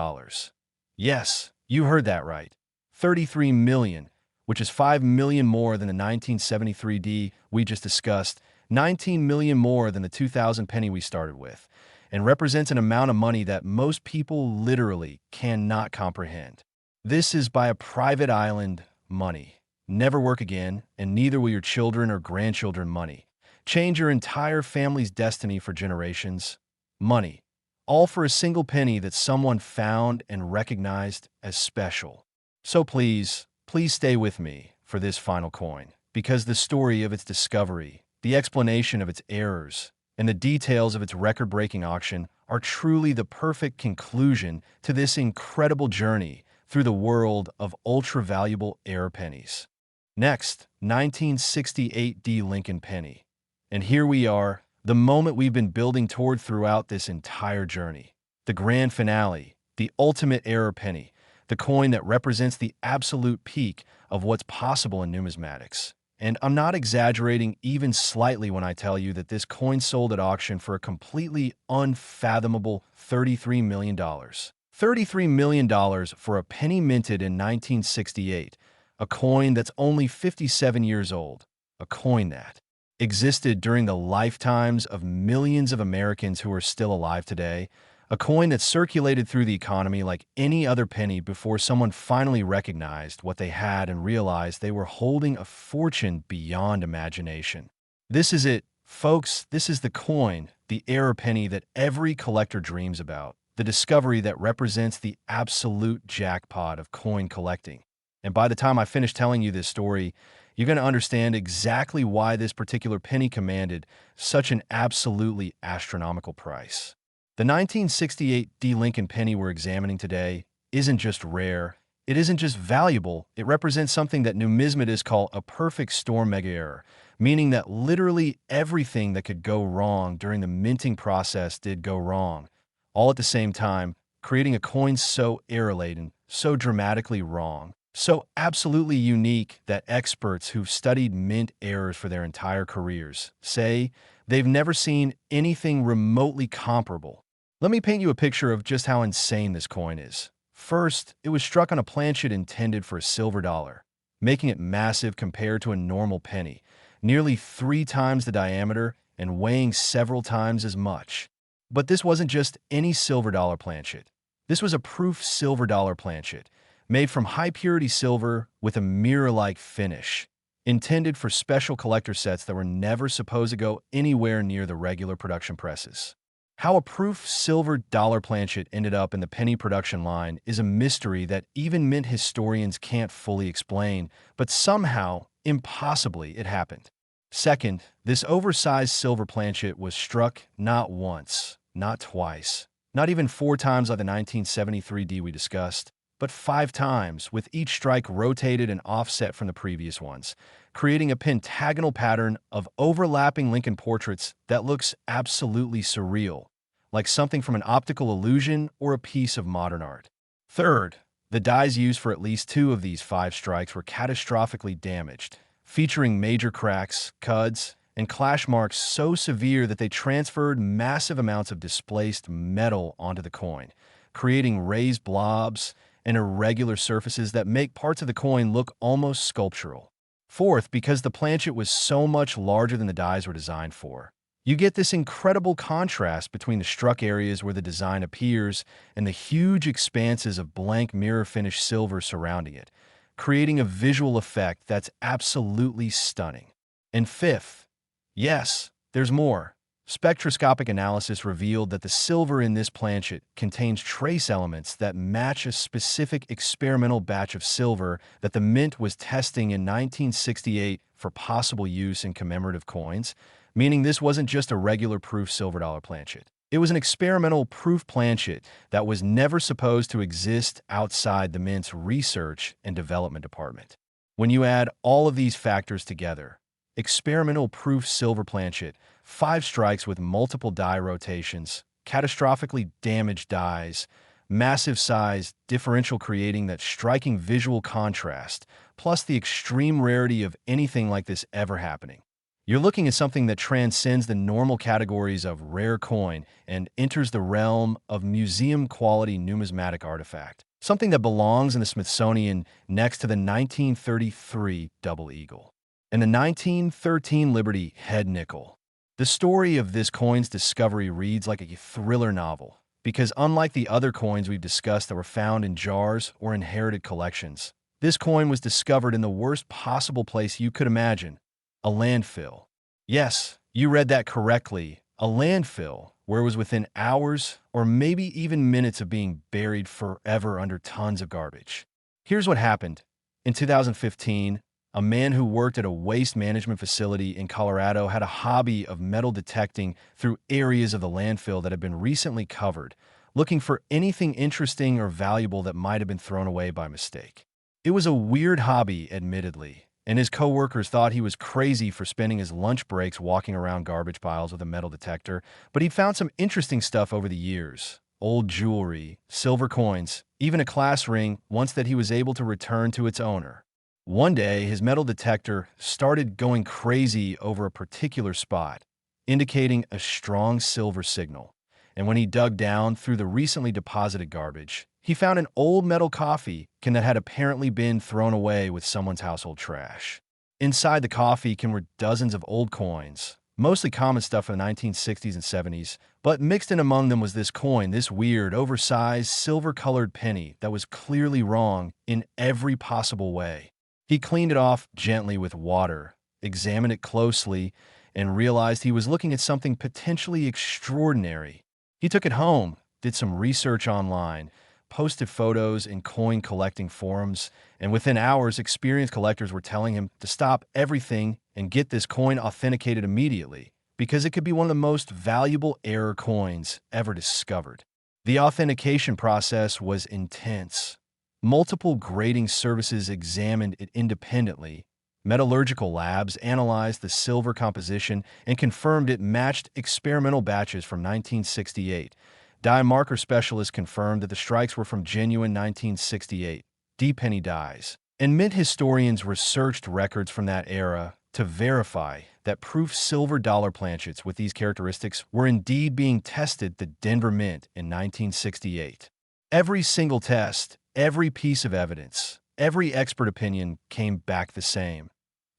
Yes, you heard that right. $33 million, which is $5 million more than the 1973 we just discussed, $19 million more than the 2000 penny we started with, and represents an amount of money that most people literally cannot comprehend. This is by a private island money. Never work again, and neither will your children or grandchildren money. Change your entire family's destiny for generations. Money. All for a single penny that someone found and recognized as special. So please stay with me for this final coin, because the story of its discovery, the explanation of its errors, and the details of its record-breaking auction are truly the perfect conclusion to this incredible journey through the world of ultra-valuable error pennies. Next, 1968 Lincoln Penny. And here we are, the moment we've been building toward throughout this entire journey. The grand finale, the ultimate error penny, the coin that represents the absolute peak of what's possible in numismatics. And I'm not exaggerating even slightly when I tell you that this coin sold at auction for a completely unfathomable $33 million. $33 million for a penny minted in 1968, a coin that's only 57 years old, a coin that existed during the lifetimes of millions of Americans who are still alive today, a coin that circulated through the economy like any other penny before someone finally recognized what they had and realized they were holding a fortune beyond imagination. This is it, folks. This is the coin, the error penny that every collector dreams about, the discovery that represents the absolute jackpot of coin collecting. And by the time I finish telling you this story, you're going to understand exactly why this particular penny commanded such an absolutely astronomical price. The 1968 D. Lincoln penny we're examining today isn't just rare, it isn't just valuable, it represents something that numismatists call a perfect storm mega error, meaning that literally everything that could go wrong during the minting process did go wrong, all at the same time, creating a coin so error-laden, so dramatically wrong, so absolutely unique that experts who've studied mint errors for their entire careers say they've never seen anything remotely comparable. Let me paint you a picture of just how insane this coin is. First, it was struck on a planchet intended for a silver dollar, making it massive compared to a normal penny, nearly 3 times the diameter and weighing several times as much. But this wasn't just any silver dollar planchet. This was a proof silver dollar planchet, made from high-purity silver with a mirror-like finish, intended for special collector sets that were never supposed to go anywhere near the regular production presses. How a proof silver dollar planchet ended up in the penny production line is a mystery that even mint historians can't fully explain, but somehow, impossibly, it happened. Second, this oversized silver planchet was struck not once, not twice, not even 4 times like the 1973 D we discussed, but 5 times, with each strike rotated and offset from the previous ones, creating a pentagonal pattern of overlapping Lincoln portraits that looks absolutely surreal, like something from an optical illusion or a piece of modern art. Third, the dies used for at least 2 of these 5 strikes were catastrophically damaged, featuring major cracks, cuts, and clash marks so severe that they transferred massive amounts of displaced metal onto the coin, creating raised blobs and irregular surfaces that make parts of the coin look almost sculptural. Fourth, because the planchet was so much larger than the dies were designed for, you get this incredible contrast between the struck areas where the design appears and the huge expanses of blank mirror-finished silver surrounding it, creating a visual effect that's absolutely stunning. And fifth, yes, there's more. Spectroscopic analysis revealed that the silver in this planchet contains trace elements that match a specific experimental batch of silver that the mint was testing in 1968 for possible use in commemorative coins, meaning this wasn't just a regular proof silver dollar planchet. It was an experimental proof planchet that was never supposed to exist outside the mint's research and development department. When you add all of these factors together, experimental proof silver planchet, 5 strikes with multiple die rotations, catastrophically damaged dies, massive size differential creating that striking visual contrast, plus the extreme rarity of anything like this ever happening. You're looking at something that transcends the normal categories of rare coin and enters the realm of museum-quality numismatic artifact, something that belongs in the Smithsonian next to the 1933 Double Eagle and the 1913 Liberty Head Nickel. The story of this coin's discovery reads like a thriller novel, because unlike the other coins we've discussed that were found in jars or inherited collections, this coin was discovered in the worst possible place you could imagine, a landfill. Yes, you read that correctly, a landfill, where it was within hours or maybe even minutes of being buried forever under tons of garbage. Here's what happened. In 2015, a man who worked at a waste management facility in Colorado had a hobby of metal detecting through areas of the landfill that had been recently covered, looking for anything interesting or valuable that might have been thrown away by mistake. It was a weird hobby, admittedly, and his coworkers thought he was crazy for spending his lunch breaks walking around garbage piles with a metal detector, but he'd found some interesting stuff over the years. Old jewelry, silver coins, even a class ring, once that he was able to return to its owner. One day, his metal detector started going crazy over a particular spot, indicating a strong silver signal. And when he dug down through the recently deposited garbage, he found an old metal coffee can that had apparently been thrown away with someone's household trash. Inside the coffee can were dozens of old coins, mostly common stuff from the 1960s and 70s, but mixed in among them was this coin, this weird, oversized, silver-colored penny that was clearly wrong in every possible way. He cleaned it off gently with water, examined it closely, and realized he was looking at something potentially extraordinary. He took it home, did some research online, posted photos in coin collecting forums, and within hours, experienced collectors were telling him to stop everything and get this coin authenticated immediately, because it could be one of the most valuable error coins ever discovered. The authentication process was intense. Multiple grading services examined it independently. Metallurgical labs analyzed the silver composition and confirmed it matched experimental batches from 1968. Die marker specialists confirmed that the strikes were from genuine 1968 D-penny dies. And mint historians researched records from that era to verify that proof silver dollar planchets with these characteristics were indeed being tested at the Denver Mint in 1968. Every single test, every piece of evidence, every expert opinion came back the same.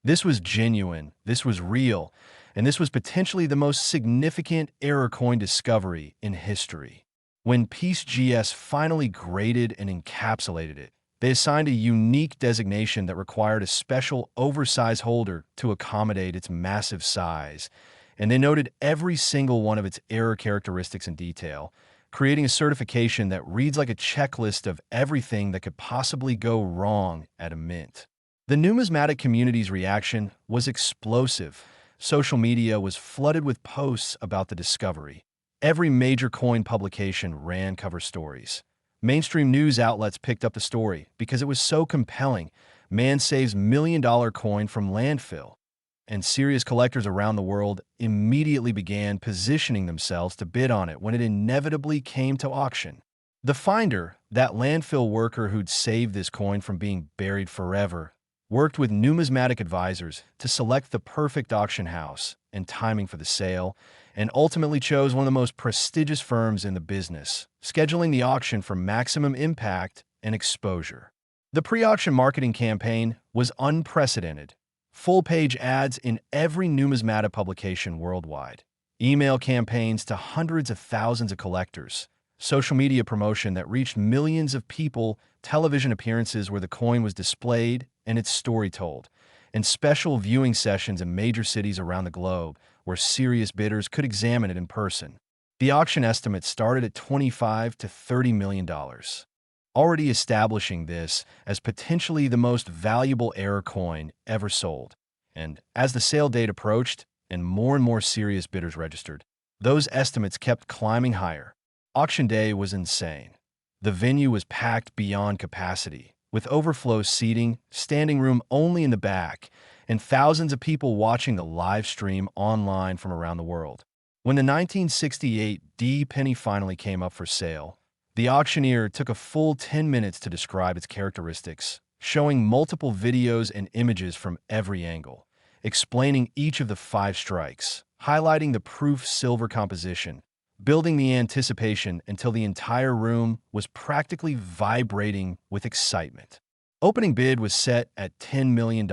This was genuine, this was real, and this was potentially the most significant error coin discovery in history. When PCGS finally graded and encapsulated it, they assigned a unique designation that required a special oversized holder to accommodate its massive size, and they noted every single one of its error characteristics in detail, creating a certification that reads like a checklist of everything that could possibly go wrong at a mint. The numismatic community's reaction was explosive. Social media was flooded with posts about the discovery. Every major coin publication ran cover stories. Mainstream news outlets picked up the story because it was so compelling. Man saves million-dollar coin from landfill. And serious collectors around the world immediately began positioning themselves to bid on it when it inevitably came to auction. The finder, that landfill worker who'd saved this coin from being buried forever, worked with numismatic advisors to select the perfect auction house and timing for the sale, and ultimately chose one of the most prestigious firms in the business, scheduling the auction for maximum impact and exposure. The pre-auction marketing campaign was unprecedented. Full-page ads in every numismatic publication worldwide, email campaigns to hundreds of thousands of collectors, social media promotion that reached millions of people, television appearances where the coin was displayed and its story told, and special viewing sessions in major cities around the globe where serious bidders could examine it in person. The auction estimate started at $25 to $30 million, already establishing this as potentially the most valuable error coin ever sold. And as the sale date approached and more serious bidders registered, those estimates kept climbing higher. Auction day was insane. The venue was packed beyond capacity, with overflow seating, standing room only in the back, and thousands of people watching the live stream online from around the world. When the 1968 D-penny finally came up for sale, the auctioneer took a full 10 minutes to describe its characteristics, showing multiple videos and images from every angle, explaining each of the 5 strikes, highlighting the proof silver composition, building the anticipation until the entire room was practically vibrating with excitement. Opening bid was set at $10 million.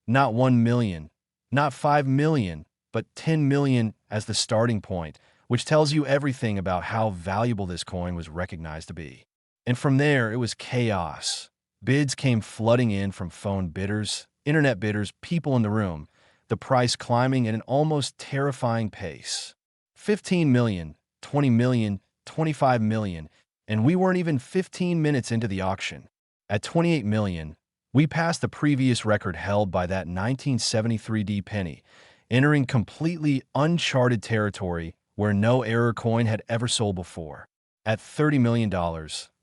Not $1 million, not $5 million, but $10 million as the starting point, which tells you everything about how valuable this coin was recognized to be. And from there, it was chaos. Bids came flooding in from phone bidders, internet bidders, people in the room, the price climbing at an almost terrifying pace. 15 million, 20 million, 25 million, and we weren't even 15 minutes into the auction. At 28 million, we passed the previous record held by that 1973 D-penny, entering completely uncharted territory where no error coin had ever sold before. At $30 million,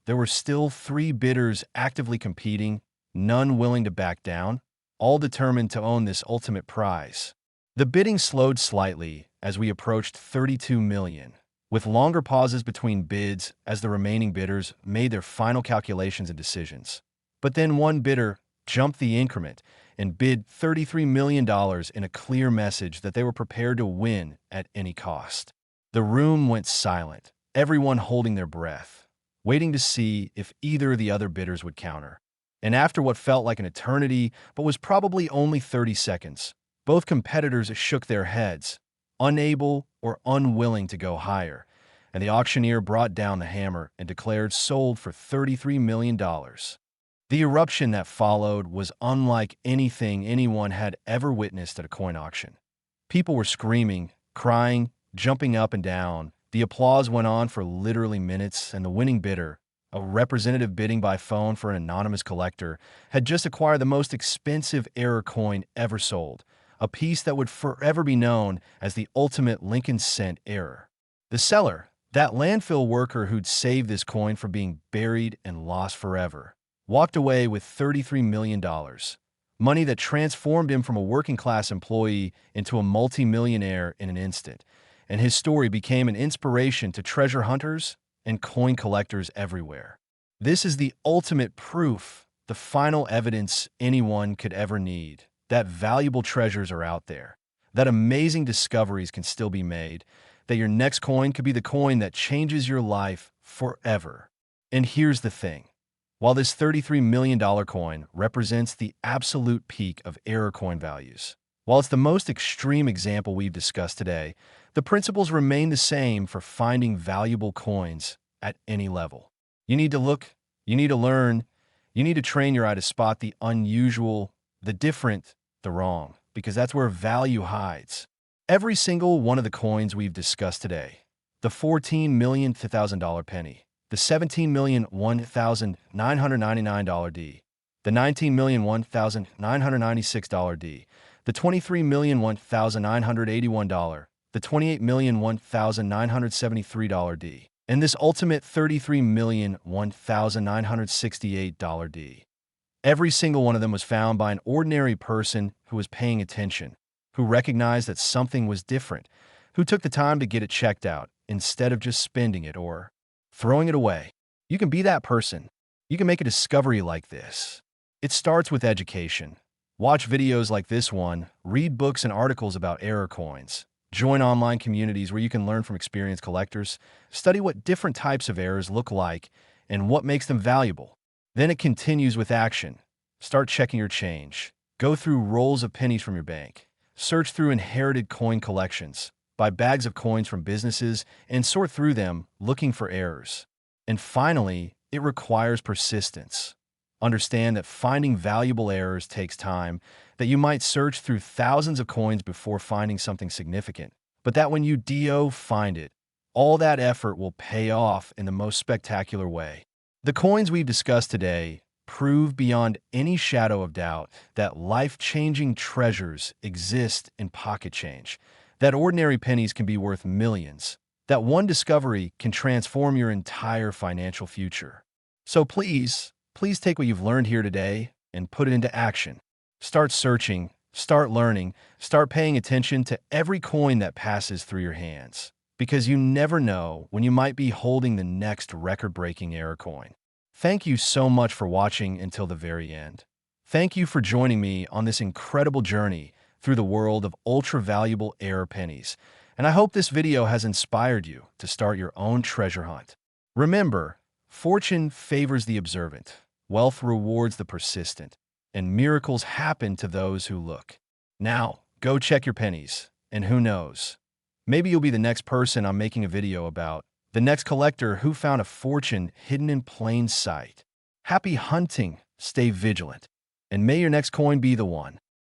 there were still 3 bidders actively competing, none willing to back down, all determined to own this ultimate prize. The bidding slowed slightly as we approached 32 million, with longer pauses between bids as the remaining bidders made their final calculations and decisions. But then one bidder, jumped the increment and bid $33 million in a clear message that they were prepared to win at any cost. The room went silent, everyone holding their breath, waiting to see if either of the other bidders would counter. And after what felt like an eternity, but was probably only 30 seconds, both competitors shook their heads, unable or unwilling to go higher, and the auctioneer brought down the hammer and declared sold for $33 million. The eruption that followed was unlike anything anyone had ever witnessed at a coin auction. People were screaming, crying, jumping up and down. The applause went on for literally minutes, and the winning bidder, a representative bidding by phone for an anonymous collector, had just acquired the most expensive error coin ever sold, a piece that would forever be known as the ultimate Lincoln cent error. The seller, that landfill worker who'd saved this coin from being buried and lost forever, walked away with $33 million, money that transformed him from a working-class employee into a multi-millionaire in an instant, and his story became an inspiration to treasure hunters and coin collectors everywhere. This is the ultimate proof, the final evidence anyone could ever need, that valuable treasures are out there, that amazing discoveries can still be made, that your next coin could be the coin that changes your life forever. And here's the thing. While this $33 million coin represents the absolute peak of error coin values, while it's the most extreme example we've discussed today, the principles remain the same for finding valuable coins at any level. You need to look, you need to learn, you need to train your eye to spot the unusual, the different, the wrong, because that's where value hides. Every single one of the coins we've discussed today, the $14 million $1,000 penny, the $17 million $1,999 D, the $19 million $1,996 D, the $23 million $1,981, the $28 million $1,973 D, and this ultimate $33 million $1,968 D. Every single one of them was found by an ordinary person who was paying attention, who recognized that something was different, who took the time to get it checked out instead of just spending it or throwing it away. You can be that person. You can make a discovery like this. It starts with education. Watch videos like this one, read books and articles about error coins, join online communities where you can learn from experienced collectors, study what different types of errors look like and what makes them valuable. Then it continues with action. Start checking your change. Go through rolls of pennies from your bank. Search through inherited coin collections. Buy bags of coins from businesses and sort through them looking for errors. And finally, it requires persistence. Understand that finding valuable errors takes time, that you might search through thousands of coins before finding something significant, but that when you find it, all that effort will pay off in the most spectacular way. The coins we've discussed today prove beyond any shadow of doubt that life-changing treasures exist in pocket change, that ordinary pennies can be worth millions, that one discovery can transform your entire financial future. So please take what you've learned here today and put it into action. Start searching, start learning, start paying attention to every coin that passes through your hands, because you never know when you might be holding the next record-breaking error coin. Thank you so much for watching until the very end. Thank you for joining me on this incredible journey through the world of ultra-valuable error pennies, and I hope this video has inspired you to start your own treasure hunt. Remember, fortune favors the observant, wealth rewards the persistent, and miracles happen to those who look. Now, go check your pennies, and who knows, maybe you'll be the next person I'm making a video about, the next collector who found a fortune hidden in plain sight. Happy hunting, stay vigilant, and may your next coin be the one.